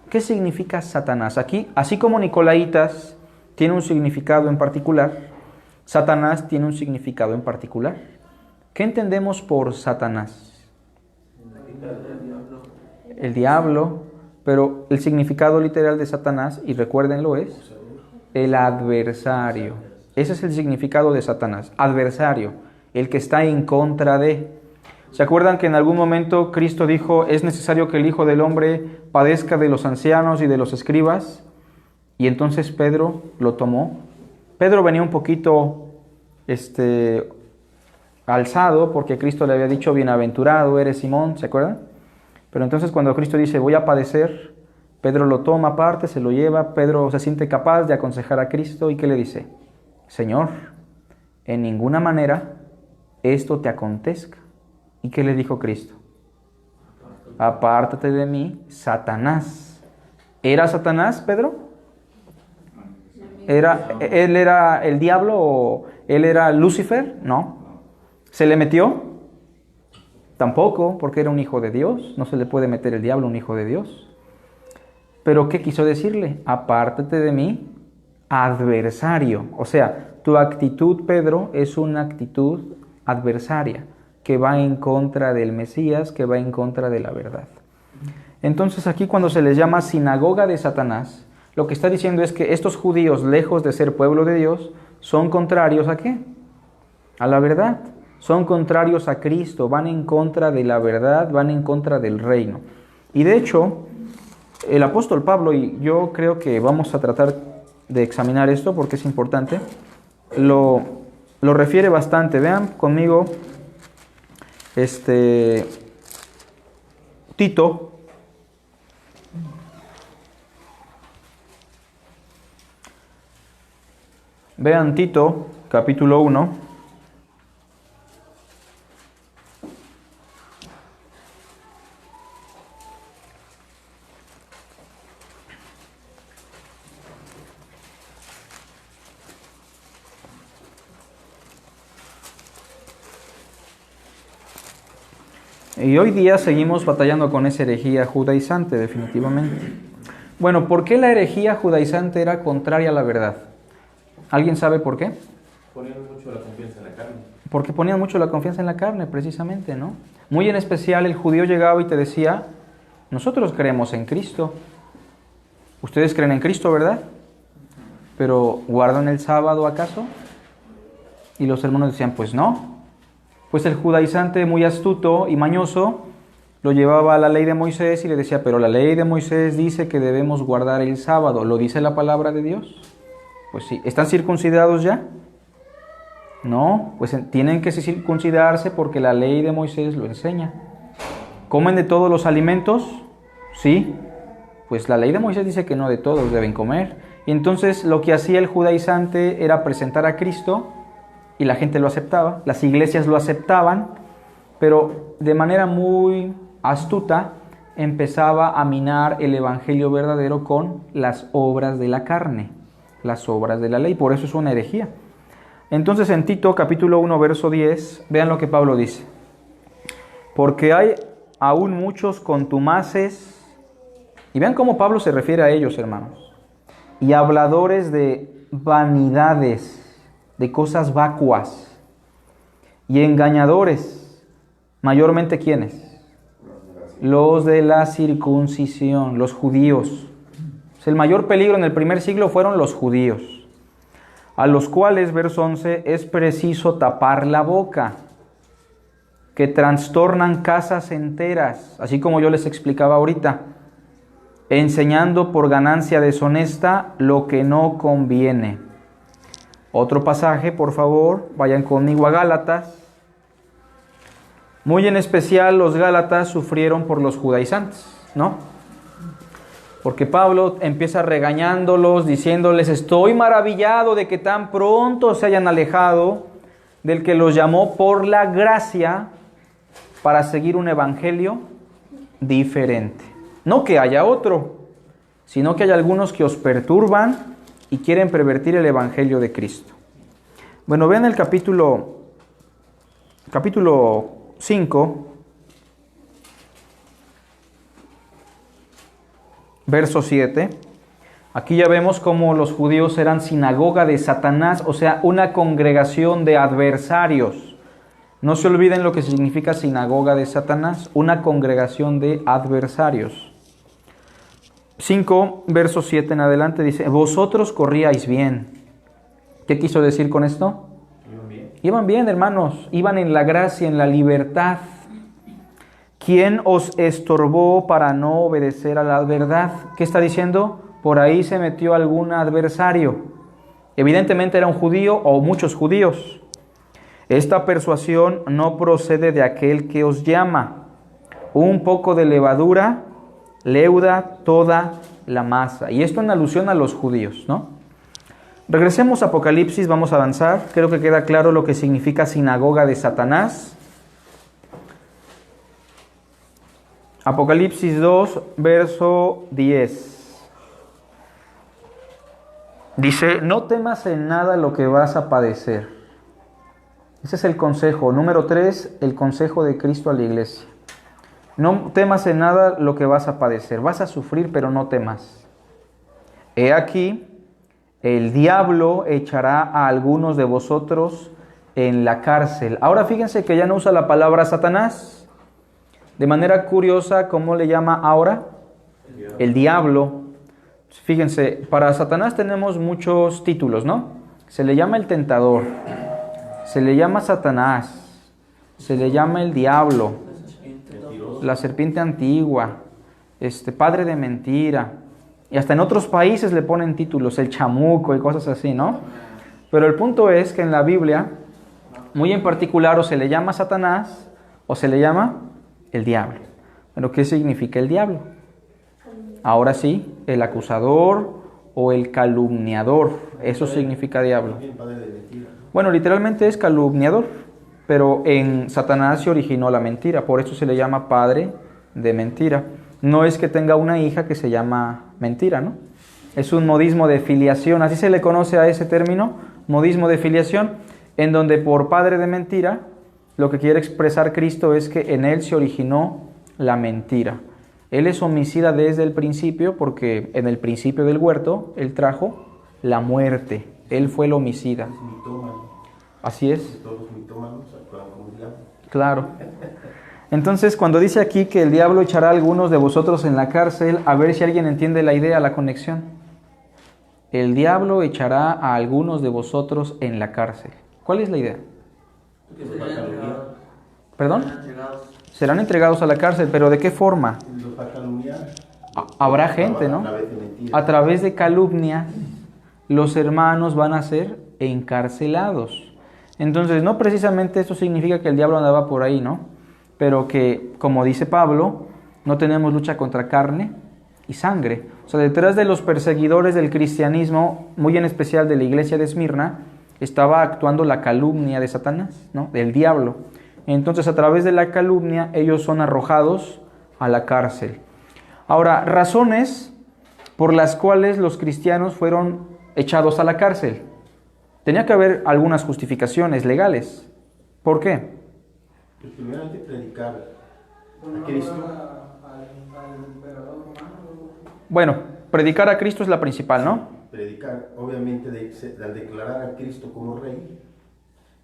¿Qué significa Satanás? Aquí, así como Nicolaitas tiene un significado en particular, Satanás tiene un significado en particular. ¿Qué entendemos por Satanás? El diablo, pero el significado literal de Satanás, y recuérdenlo, es el adversario. Ese es el significado de Satanás, adversario, el que está en contra de. ¿Se acuerdan que en algún momento Cristo dijo, es necesario que el Hijo del Hombre padezca de los ancianos y de los escribas? Y entonces Pedro lo tomó. Pedro venía un poquito alzado porque Cristo le había dicho, bienaventurado eres Simón, ¿se acuerdan? Pero entonces cuando Cristo dice, voy a padecer, Pedro lo toma aparte, se lo lleva, Pedro se siente capaz de aconsejar a Cristo, ¿y qué le dice? Señor, en ninguna manera esto te acontezca. ¿Y qué le dijo Cristo? Apártate de mí, Satanás. ¿Era Satanás, Pedro? ¿Él era el diablo o él era Lucifer? No. ¿Se le metió? Tampoco, porque era un hijo de Dios. No se le puede meter el diablo a un hijo de Dios. ¿Pero qué quiso decirle? Apártate de mí, adversario. O sea, tu actitud, Pedro, es una actitud adversaria, que va en contra del Mesías, que va en contra de la verdad. Entonces aquí cuando se les llama sinagoga de Satanás, lo que está diciendo es que estos judíos, lejos de ser pueblo de Dios, son contrarios ¿a qué? A la verdad. Son contrarios a Cristo, van en contra de la verdad, van en contra del reino. Y de hecho, el apóstol Pablo, y yo creo que vamos a tratar de examinar esto porque es importante, lo refiere bastante. Vean conmigo Tito, vean Tito, capítulo 1. Y hoy día seguimos batallando con esa herejía judaizante, definitivamente. Bueno, ¿por qué la herejía judaizante era contraria a la verdad? ¿Alguien sabe por qué? Ponían mucho la confianza en la carne. Porque ponían mucho la confianza en la carne, precisamente, ¿no? Muy en especial el judío llegaba y te decía, nosotros creemos en Cristo. Ustedes creen en Cristo, ¿verdad? Pero ¿guardan el sábado acaso? Y los hermanos decían, pues no. Pues el judaizante muy astuto y mañoso lo llevaba a la ley de Moisés y le decía, pero la ley de Moisés dice que debemos guardar el sábado. ¿Lo dice la palabra de Dios? Pues sí. ¿Están circuncidados ya? No, pues tienen que circuncidarse porque la ley de Moisés lo enseña. ¿Comen de todos los alimentos? Sí. Pues la ley de Moisés dice que no de todos deben comer. Y entonces lo que hacía el judaizante era presentar a Cristo y la gente lo aceptaba, las iglesias lo aceptaban, pero de manera muy astuta empezaba a minar el evangelio verdadero con las obras de la carne, las obras de la ley. Por eso es una herejía. Entonces en Tito capítulo 1 verso 10, vean lo que Pablo dice. Porque hay aún muchos contumaces, y vean cómo Pablo se refiere a ellos, hermanos, y habladores de vanidades, de cosas vacuas, y engañadores, mayormente ¿quiénes? Los de la circuncisión, los judíos. El mayor peligro en el primer siglo fueron los judíos, a los cuales, verso 11, es preciso tapar la boca, que trastornan casas enteras, así como yo les explicaba ahorita, enseñando por ganancia deshonesta lo que no conviene. Otro pasaje, por favor, vayan conmigo a Gálatas. Muy en especial los gálatas sufrieron por los judaizantes, ¿no? Porque Pablo empieza regañándolos, diciéndoles, estoy maravillado de que tan pronto se hayan alejado del que los llamó por la gracia para seguir un evangelio diferente. No que haya otro, sino que hay algunos que os perturban y quieren pervertir el evangelio de Cristo. Bueno, vean el capítulo 5, verso 7. Aquí ya vemos cómo los judíos eran sinagoga de Satanás, o sea, una congregación de adversarios. No se olviden lo que significa sinagoga de Satanás, una congregación de adversarios. 5, verso 7 en adelante dice, vosotros corríais bien. ¿Qué quiso decir con esto? Iban bien, hermanos, iban en la gracia, en la libertad. ¿Quién os estorbó para no obedecer a la verdad? ¿Qué está diciendo? Por ahí se metió algún adversario. Evidentemente era un judío o muchos judíos. Esta persuasión no procede de aquel que os llama. Un poco de levadura leuda toda la masa. Y esto en alusión a los judíos, ¿no? Regresemos a Apocalipsis, vamos a avanzar. Creo que queda claro lo que significa sinagoga de Satanás. Apocalipsis 2, verso 10. Dice, no temas en nada lo que vas a padecer. Ese es el consejo. Número 3, el consejo de Cristo a la iglesia. No temas en nada lo que vas a padecer. Vas a sufrir, pero no temas. He aquí, el diablo echará a algunos de vosotros en la cárcel. Ahora fíjense que ya no usa la palabra Satanás. De manera curiosa, ¿cómo le llama ahora? El diablo. Fíjense, para Satanás tenemos muchos títulos, ¿no? Se le llama el tentador, se le llama Satanás, se le llama el diablo, la serpiente antigua, padre de mentira, y hasta en otros países le ponen títulos, el chamuco y cosas así, ¿no? Pero el punto es que en la Biblia, muy en particular, o se le llama Satanás o se le llama el diablo. Pero ¿qué significa el diablo? Ahora sí, el acusador o el calumniador, eso significa diablo. Bueno, literalmente es calumniador, pero en Satanás se originó la mentira, por eso se le llama padre de mentira. No es que tenga una hija que se llama mentira, ¿no? Es un modismo de filiación, así se le conoce a ese término, modismo de filiación, en donde por padre de mentira, lo que quiere expresar Cristo es que en él se originó la mentira. Él es homicida desde el principio, porque en el principio del huerto, él trajo la muerte. Él fue el homicida. Así es. Todos los mitómanos actúan como diablo. Claro. Entonces, cuando dice aquí que el diablo echará a algunos de vosotros en la cárcel, a ver si alguien entiende la idea, la conexión. El diablo echará a algunos de vosotros en la cárcel. ¿Cuál es la idea? Los va a calumniar. ¿Perdón? Serán entregados a la cárcel, pero ¿de qué forma? Los va a calumniar. Habrá gente, ¿no? A través de mentiras. A través de calumnias, los hermanos van a ser encarcelados. Entonces, no precisamente esto significa que el diablo andaba por ahí, ¿no? Pero que, como dice Pablo, no tenemos lucha contra carne y sangre. O sea, detrás de los perseguidores del cristianismo, muy en especial de la iglesia de Esmirna, estaba actuando la calumnia de Satanás, ¿no? Del diablo. Entonces, a través de la calumnia, ellos son arrojados a la cárcel. Ahora, razones por las cuales los cristianos fueron echados a la cárcel. Tenía que haber algunas justificaciones legales. ¿Por qué? Pues primero hay que predicar a Cristo. Bueno, predicar a Cristo es la principal, ¿no? Predicar, obviamente, al declarar a Cristo como rey,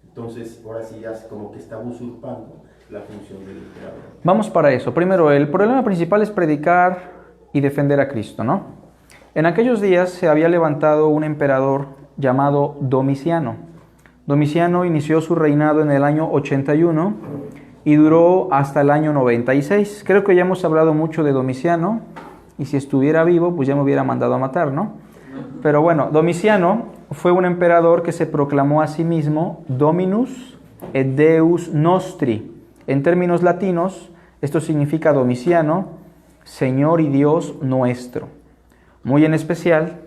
entonces ahora sí ya es como que está usurpando la función del emperador. Vamos para eso. Primero, el problema principal es predicar y defender a Cristo, ¿no? En aquellos días se había levantado un emperador llamado Domiciano. Domiciano inició su reinado en el año 81 y duró hasta el año 96. Creo que ya hemos hablado mucho de Domiciano y si estuviera vivo, pues ya me hubiera mandado a matar, ¿no? Pero bueno, Domiciano fue un emperador que se proclamó a sí mismo Dominus et Deus Nostri. En términos latinos, esto significa Domiciano, Señor y Dios nuestro. Muy en especial,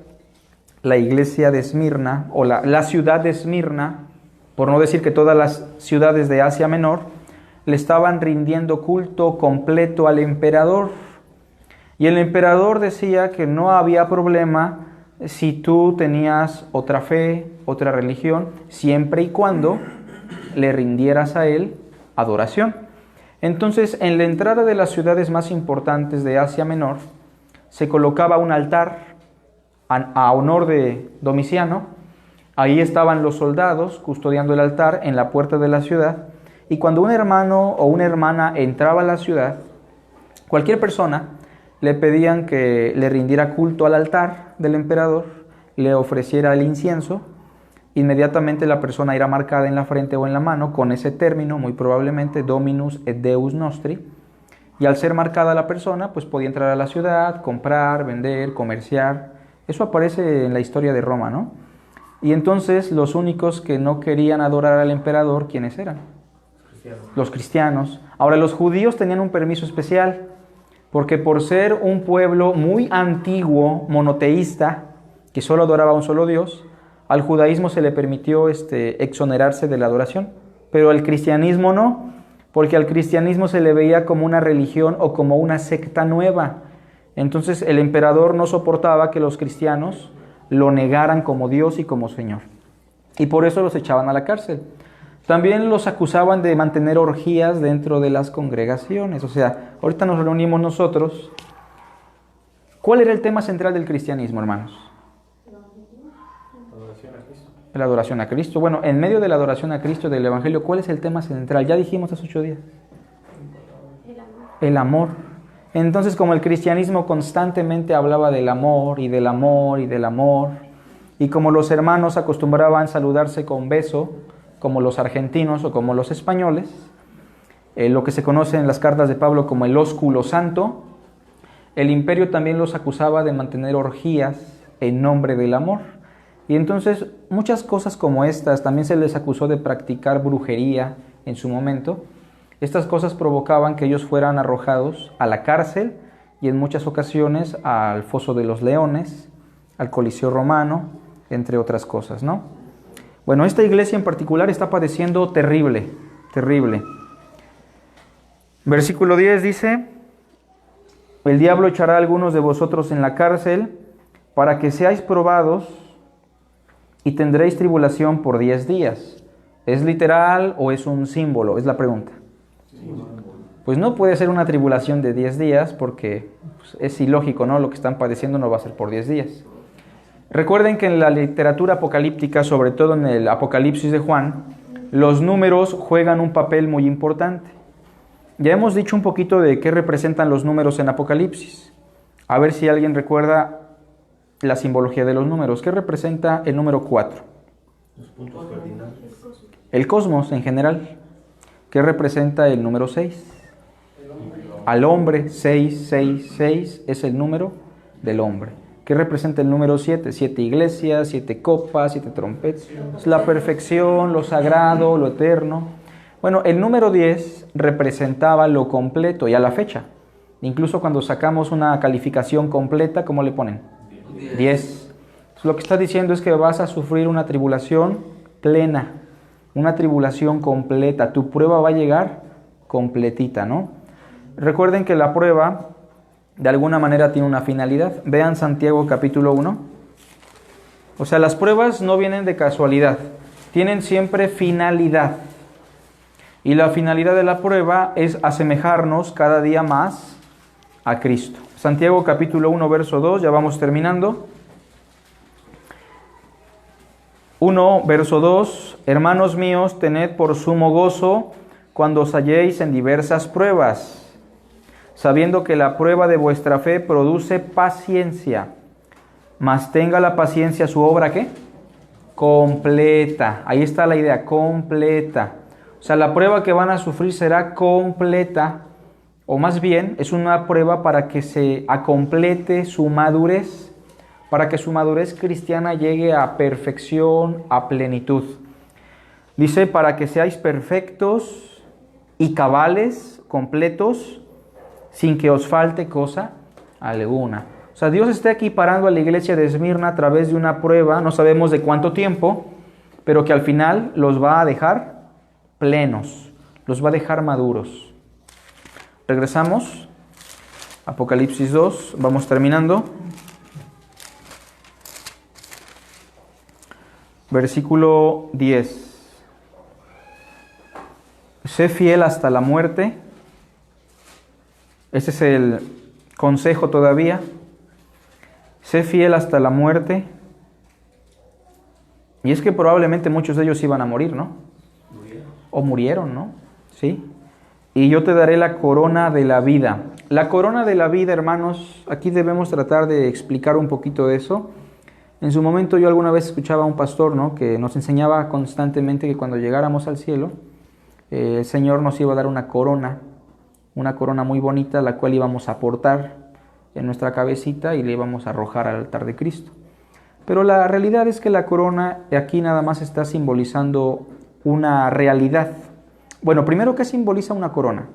la iglesia de Esmirna, o la ciudad de Esmirna, por no decir que todas las ciudades de Asia Menor, le estaban rindiendo culto completo al emperador. Y el emperador decía que no había problema si tú tenías otra fe, otra religión, siempre y cuando le rindieras a él adoración. Entonces, en la entrada de las ciudades más importantes de Asia Menor, se colocaba un altar a honor de Domiciano. Ahí estaban los soldados custodiando el altar en la puerta de la ciudad. Y cuando un hermano o una hermana entraba a la ciudad, cualquier persona le pedían que le rindiera culto al altar del emperador, le ofreciera el incienso. Inmediatamente la persona era marcada en la frente o en la mano con ese término, muy probablemente Dominus et Deus Nostri, y al ser marcada la persona, pues podía entrar a la ciudad, comprar, vender, comerciar. Eso aparece en la historia de Roma, ¿no? Y entonces los únicos que no querían adorar al emperador, ¿quiénes eran? Los cristianos. Ahora, los judíos tenían un permiso especial, porque por ser un pueblo muy antiguo, monoteísta, que solo adoraba a un solo Dios, al judaísmo se le permitió exonerarse de la adoración, pero al cristianismo no, porque al cristianismo se le veía como una religión o como una secta nueva. Entonces el emperador no soportaba que los cristianos lo negaran como Dios y como Señor, y por eso los echaban a la cárcel. También los acusaban de mantener orgías dentro de las congregaciones. O sea, ahorita nos reunimos nosotros. ¿Cuál era el tema central del cristianismo, hermanos? La adoración a Cristo. Bueno, en medio de la adoración a Cristo del Evangelio, ¿cuál es el tema central? Ya dijimos hace 8 días. El amor. Entonces, como el cristianismo constantemente hablaba del amor y del amor y del amor, y como los hermanos acostumbraban saludarse con beso, como los argentinos o como los españoles, lo que se conoce en las cartas de Pablo como el ósculo santo, el imperio también los acusaba de mantener orgías en nombre del amor. Y entonces muchas cosas como estas, también se les acusó de practicar brujería en su momento. Estas cosas provocaban que ellos fueran arrojados a la cárcel y en muchas ocasiones al foso de los leones, al Coliseo romano, entre otras cosas, ¿no? Bueno, esta iglesia en particular está padeciendo terrible, terrible. Versículo 10 dice: el diablo echará a algunos de vosotros en la cárcel para que seáis probados y tendréis tribulación por 10 días. ¿Es literal o es un símbolo? Es la pregunta. Pues no puede ser una tribulación de 10 días porque pues, es ilógico, ¿no? Lo que están padeciendo no va a ser por 10 días. Recuerden que en la literatura apocalíptica, sobre todo en el Apocalipsis de Juan, los números juegan un papel muy importante. Ya hemos dicho un poquito de qué representan los números en Apocalipsis. A ver si alguien recuerda la simbología de los números. ¿Qué representa el número 4? Los puntos cardinales. El cosmos en general. ¿Qué representa el número 6? Al hombre, 6, 6, 6 es el número del hombre. ¿Qué representa el número 7? 7 iglesias, 7 copas, 7 trompetas. Es la perfección, lo sagrado, lo eterno. Bueno, el número 10 representaba lo completo y a la fecha. Incluso cuando sacamos una calificación completa, ¿cómo le ponen? 10. Entonces, lo que está diciendo es que vas a sufrir una tribulación plena, una tribulación completa. Tu prueba va a llegar completita, ¿no? Recuerden que la prueba de alguna manera tiene una finalidad. Vean Santiago capítulo 1. O sea, las pruebas no vienen de casualidad, tienen siempre finalidad. Y la finalidad de la prueba es asemejarnos cada día más a Cristo. Santiago capítulo 1, verso 2, ya vamos terminando. 1, verso 2, hermanos míos, tened por sumo gozo cuando os halléis en diversas pruebas, sabiendo que la prueba de vuestra fe produce paciencia, mas tenga la paciencia su obra, ¿qué? Completa. Ahí está la idea, completa. O sea, la prueba que van a sufrir será completa, o más bien es una prueba para que se acomplete su madurez, para que su madurez cristiana llegue a perfección, a plenitud. Dice, para que seáis perfectos y cabales, completos, sin que os falte cosa alguna. O sea, Dios está equiparando a la iglesia de Esmirna a través de una prueba, no sabemos de cuánto tiempo, pero que al final los va a dejar plenos, los va a dejar maduros. Regresamos, Apocalipsis 2, vamos terminando. Versículo 10. Sé fiel hasta la muerte. Ese es el consejo todavía. Sé fiel hasta la muerte. Y es que probablemente muchos de ellos iban a morir, ¿no? O murieron, ¿no? Sí. Y yo te daré la corona de la vida. La corona de la vida, hermanos, aquí debemos tratar de explicar un poquito de eso. En su momento yo alguna vez escuchaba a un pastor, ¿no?, que nos enseñaba constantemente que cuando llegáramos al cielo, el Señor nos iba a dar una corona muy bonita, la cual íbamos a portar en nuestra cabecita y le íbamos a arrojar al altar de Cristo. Pero la realidad es que la corona aquí nada más está simbolizando una realidad. Bueno, primero, ¿qué simboliza una corona?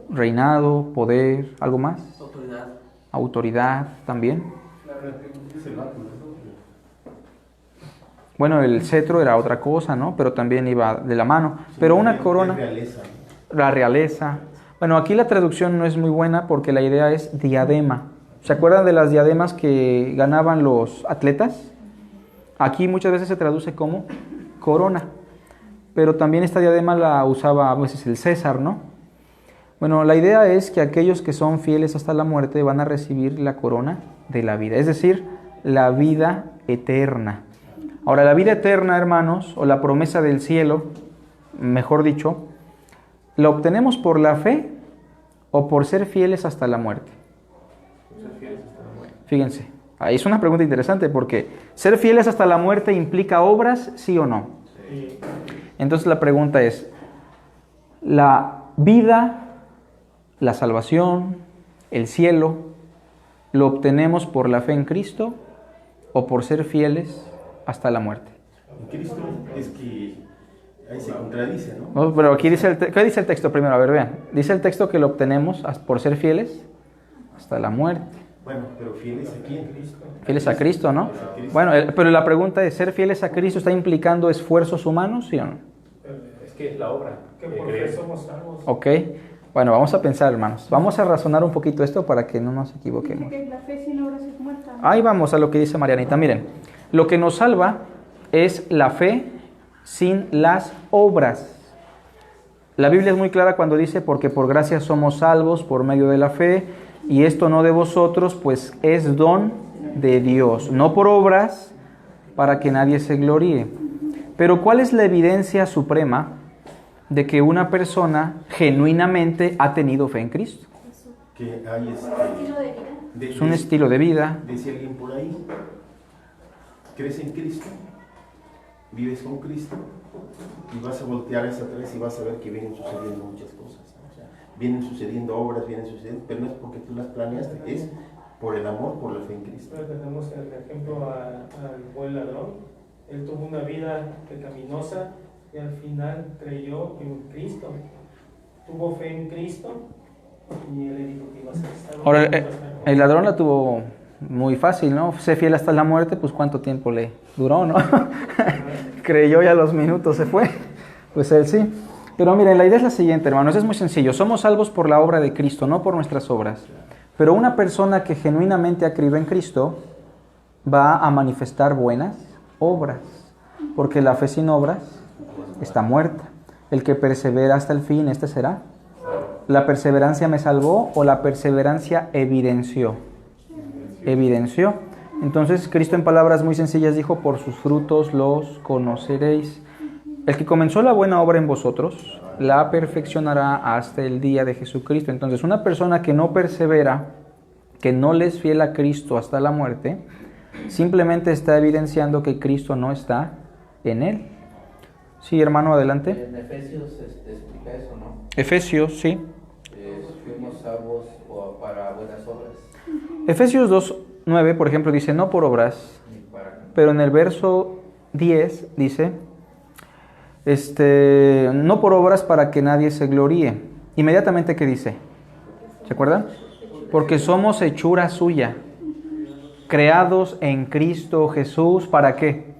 Reinado, poder, ¿algo más? Autoridad también. Bueno, el cetro era otra cosa, ¿no? Pero también iba de la mano. Pero una corona... La realeza. Bueno, aquí la traducción no es muy buena porque la idea es diadema. ¿Se acuerdan de las diademas que ganaban los atletas? Aquí muchas veces se traduce como corona. Pero también esta diadema la usaba a veces el César, ¿no? Bueno, la idea es que aquellos que son fieles hasta la muerte van a recibir la corona de la vida, es decir, la vida eterna. Ahora, la vida eterna, hermanos, o la promesa del cielo, mejor dicho, ¿la obtenemos por la fe o por ser fieles hasta la muerte? Fíjense, ahí es una pregunta interesante porque ser fieles hasta la muerte implica obras, ¿sí o no? Sí. Entonces la pregunta es, ¿la vida, la salvación, el cielo, lo obtenemos por la fe en Cristo o por ser fieles hasta la muerte? En Cristo es que ahí se contradice, ¿no? No, pero aquí dice ¿qué dice el texto primero? A ver, vean. Dice el texto que lo obtenemos por ser fieles hasta la muerte. Bueno, pero fieles aquí en Cristo. Fieles a Cristo, ¿no? Bueno, pero la pregunta es, ¿ser fieles a Cristo está implicando esfuerzos humanos, sí o no? Es que es la obra. Que por fe somos salvos. Ok. Bueno, vamos a pensar, hermanos. Vamos a razonar un poquito esto para que no nos equivoquemos. Dice que la fe sin obras es muerta. Ahí vamos a lo que dice Marianita. Miren, lo que nos salva es la fe sin las obras. La Biblia es muy clara cuando dice, porque por gracia somos salvos por medio de la fe, y esto no de vosotros, pues es don de Dios, no por obras para que nadie se gloríe. Pero ¿cuál es la evidencia suprema de que una persona genuinamente ha tenido fe en Cristo? Que hay Estilo de vida. Es un estilo de vida. Dice alguien por ahí, crees en Cristo, vives con Cristo y vas a voltear hacia atrás y vas a ver que vienen sucediendo muchas cosas, ¿no? O sea, vienen sucediendo obras, vienen sucediendo, pero no es porque tú las planeaste, es por el amor, por la fe en Cristo. Tenemos el ejemplo al buen ladrón. Él tuvo una vida pecaminosa y al final creyó en Cristo. Tuvo fe en Cristo y él le dijo que iba a ser salvo. Ahora, el ladrón la tuvo muy fácil, ¿no? Sé fiel hasta la muerte, pues ¿cuánto tiempo le duró, no? Creyó y a los minutos se fue. Pues él sí. Pero miren, la idea es la siguiente, hermanos, es muy sencillo. Somos salvos por la obra de Cristo, no por nuestras obras. Pero una persona que genuinamente ha creído en Cristo va a manifestar buenas obras, porque la fe sin obras está muerta. El que persevera hasta el fin, este será. ¿La perseverancia me salvó o la perseverancia evidenció? Evidenció. Entonces Cristo en palabras muy sencillas dijo, por sus frutos los conoceréis. El que comenzó la buena obra en vosotros, la perfeccionará hasta el día de Jesucristo. Entonces una persona que no persevera, que no le es fiel a Cristo hasta la muerte, simplemente está evidenciando que Cristo no está en él. Sí, hermano, adelante. En Efesios explica eso, ¿no? Efesios, sí. Fuimos salvos para buenas obras. Efesios 2:9, por ejemplo, dice, no por obras, Ni para... pero en el verso 10 dice, no por obras para que nadie se gloríe. Inmediatamente, ¿qué dice? ¿Se acuerdan? Porque somos hechura suya, creados en Cristo Jesús, ¿para qué?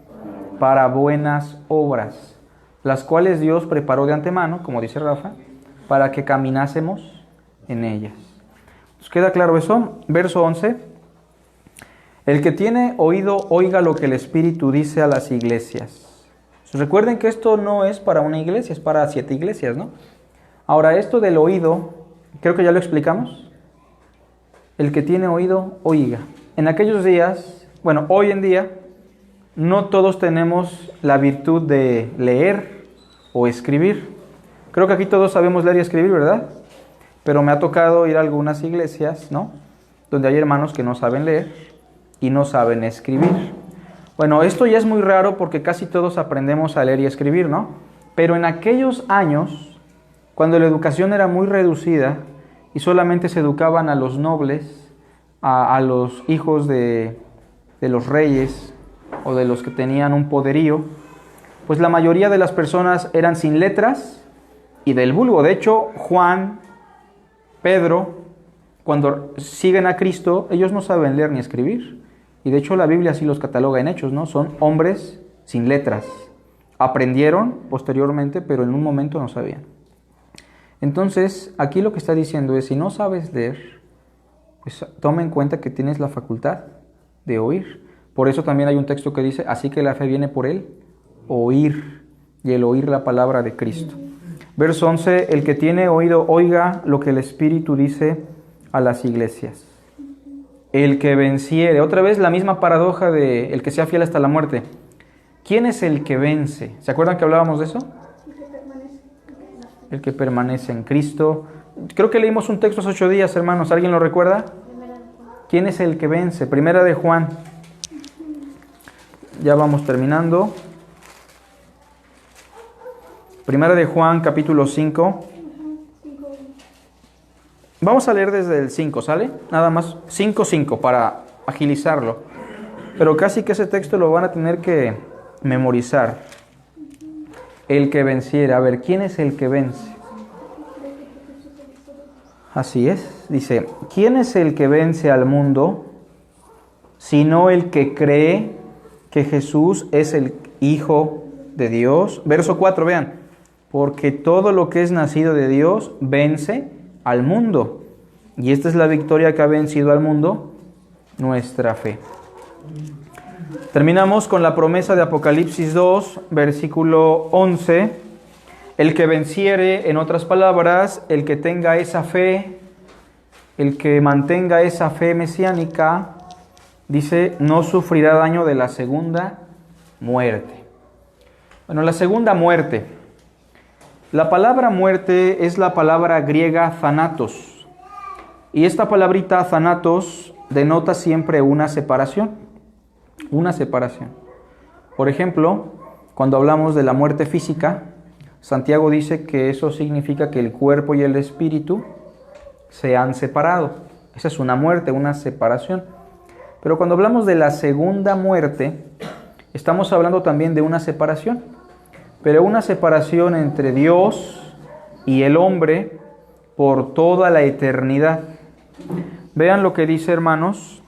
Para buenas obras, las cuales Dios preparó de antemano, como dice Rafa, para que caminásemos en ellas. ¿Nos queda claro eso? Verso 11. El que tiene oído, oiga lo que el Espíritu dice a las iglesias. Recuerden que esto no es para una iglesia, es para 7 iglesias, ¿no? Ahora, esto del oído, creo que ya lo explicamos. El que tiene oído, oiga. En aquellos días, bueno, hoy en día, no todos tenemos la virtud de leer o escribir. Creo que aquí todos sabemos leer y escribir, ¿verdad? Pero me ha tocado ir a algunas iglesias, ¿no? Donde hay hermanos que no saben leer y no saben escribir. Bueno, esto ya es muy raro porque casi todos aprendemos a leer y escribir, ¿no? Pero en aquellos años, cuando la educación era muy reducida y solamente se educaban a los nobles, a los hijos de los reyes o de los que tenían un poderío, pues la mayoría de las personas eran sin letras y del vulgo. De hecho, Juan, Pedro, cuando siguen a Cristo, ellos no saben leer ni escribir. Y de hecho la Biblia así los cataloga en Hechos, ¿no? Son hombres sin letras. Aprendieron posteriormente, pero en un momento no sabían. Entonces, aquí lo que está diciendo es, si no sabes leer, pues toma en cuenta que tienes la facultad de oír. Por eso también hay un texto que dice, así que la fe viene por el oír, y el oír la palabra de Cristo. Verso 11, el que tiene oído, oiga lo que el Espíritu dice a las iglesias. El que venciere, otra vez la misma paradoja de el que sea fiel hasta la muerte. ¿Quién es el que vence? ¿Se acuerdan que hablábamos de eso? El que permanece en Cristo. Creo que leímos un texto hace 8 días, hermanos. ¿Alguien lo recuerda? ¿Quién es el que vence? Primera de Juan. Ya vamos terminando. Primera de Juan, capítulo 5. Vamos a leer desde el 5, ¿sale? Nada más 5:5 para agilizarlo. Pero casi que ese texto lo van a tener que memorizar. El que venciere. A ver, ¿quién es el que vence? Así es. Dice, ¿quién es el que vence al mundo? Sino el que cree que Jesús es el Hijo de Dios. Verso 4, vean. Porque todo lo que es nacido de Dios vence al mundo. Y esta es la victoria que ha vencido al mundo, nuestra fe. Terminamos con la promesa de Apocalipsis 2, versículo 11. El que venciere, en otras palabras, el que tenga esa fe, el que mantenga esa fe mesiánica, Dice, no sufrirá daño de la segunda muerte. Bueno, la segunda muerte. La palabra muerte es la palabra griega thanatos. Y esta palabrita thanatos denota siempre una separación. Una separación. Por ejemplo, cuando hablamos de la muerte física, Santiago dice que eso significa que el cuerpo y el espíritu se han separado. Esa es una muerte, una separación. Pero cuando hablamos de la segunda muerte, estamos hablando también de una separación. Pero una separación entre Dios y el hombre por toda la eternidad. Vean lo que dice, hermanos,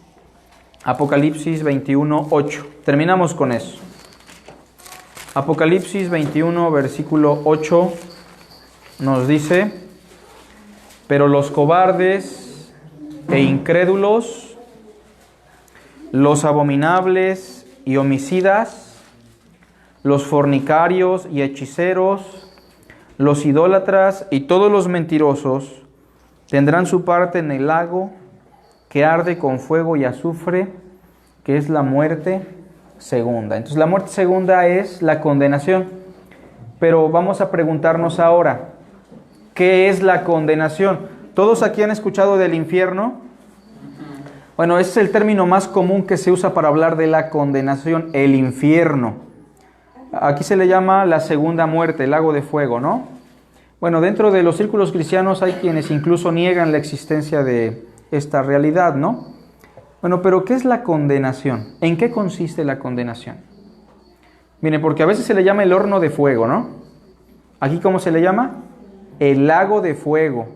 Apocalipsis 21:8. Terminamos con eso. Apocalipsis 21, versículo 8, nos dice: pero los cobardes e incrédulos, los abominables y homicidas, los fornicarios y hechiceros, los idólatras y todos los mentirosos tendrán su parte en el lago que arde con fuego y azufre, que es la muerte segunda. Entonces la muerte segunda es la condenación. Pero vamos a preguntarnos ahora, ¿qué es la condenación? ¿Todos aquí han escuchado del infierno? Bueno, ese es el término más común que se usa para hablar de la condenación, el infierno. Aquí se le llama la segunda muerte, el lago de fuego, ¿no? Bueno, dentro de los círculos cristianos hay quienes incluso niegan la existencia de esta realidad, ¿no? Bueno, pero ¿qué es la condenación? ¿En qué consiste la condenación? Miren, porque a veces se le llama el horno de fuego, ¿no? Aquí, ¿cómo se le llama? El lago de fuego.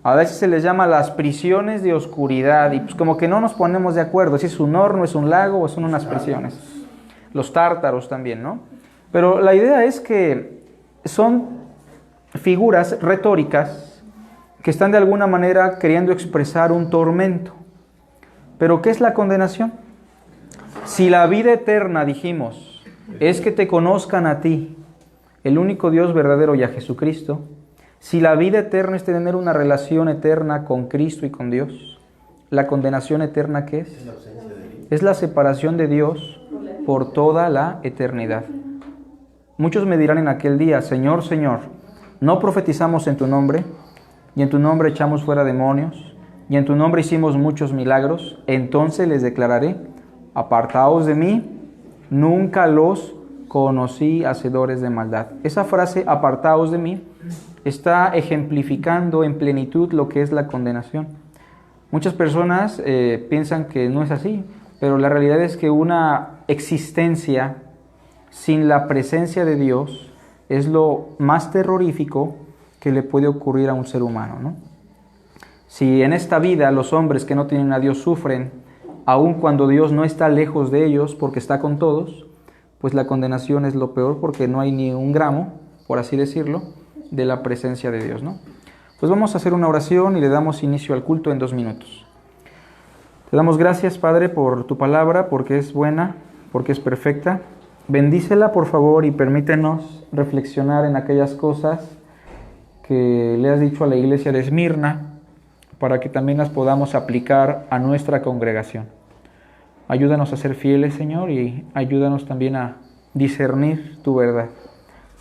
A veces se les llama las prisiones de oscuridad y pues como que no nos ponemos de acuerdo si es un horno, es un lago o son unas prisiones. Los tártaros también, ¿no? Pero la idea es que son figuras retóricas que están de alguna manera queriendo expresar un tormento. ¿Pero qué es la condenación? Si la vida eterna, dijimos, es que te conozcan a ti, el único Dios verdadero, y a Jesucristo, si la vida eterna es tener una relación eterna con Cristo y con Dios, ¿la condenación eterna qué es? Es la separación de Dios por toda la eternidad. Muchos me dirán en aquel día: Señor, Señor, ¿no profetizamos en tu nombre? Y en tu nombre echamos fuera demonios, y en tu nombre hicimos muchos milagros. Entonces les declararé: apartaos de mí, nunca los conocí, hacedores de maldad. Esa frase, apartaos de mí, está ejemplificando en plenitud lo que es la condenación. Muchas personas piensan que no es así, pero la realidad es que una existencia sin la presencia de Dios es lo más terrorífico que le puede ocurrir a un ser humano, ¿no? Si en esta vida los hombres que no tienen a Dios sufren, aun cuando Dios no está lejos de ellos porque está con todos, pues la condenación es lo peor, porque no hay ni un gramo, por así decirlo, de la presencia de Dios, ¿no? Pues vamos a hacer una oración y le damos inicio al culto en 2 minutos. Te damos gracias, Padre, por tu palabra, porque es buena, porque es perfecta. Bendícela, por favor, y permítenos reflexionar en aquellas cosas que le has dicho a la iglesia de Esmirna, para que también las podamos aplicar a nuestra congregación. Ayúdanos a ser fieles, Señor, y ayúdanos también a discernir tu verdad.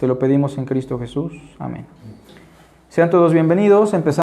Te lo pedimos en Cristo Jesús. Amén. Sean todos bienvenidos. Empezamos.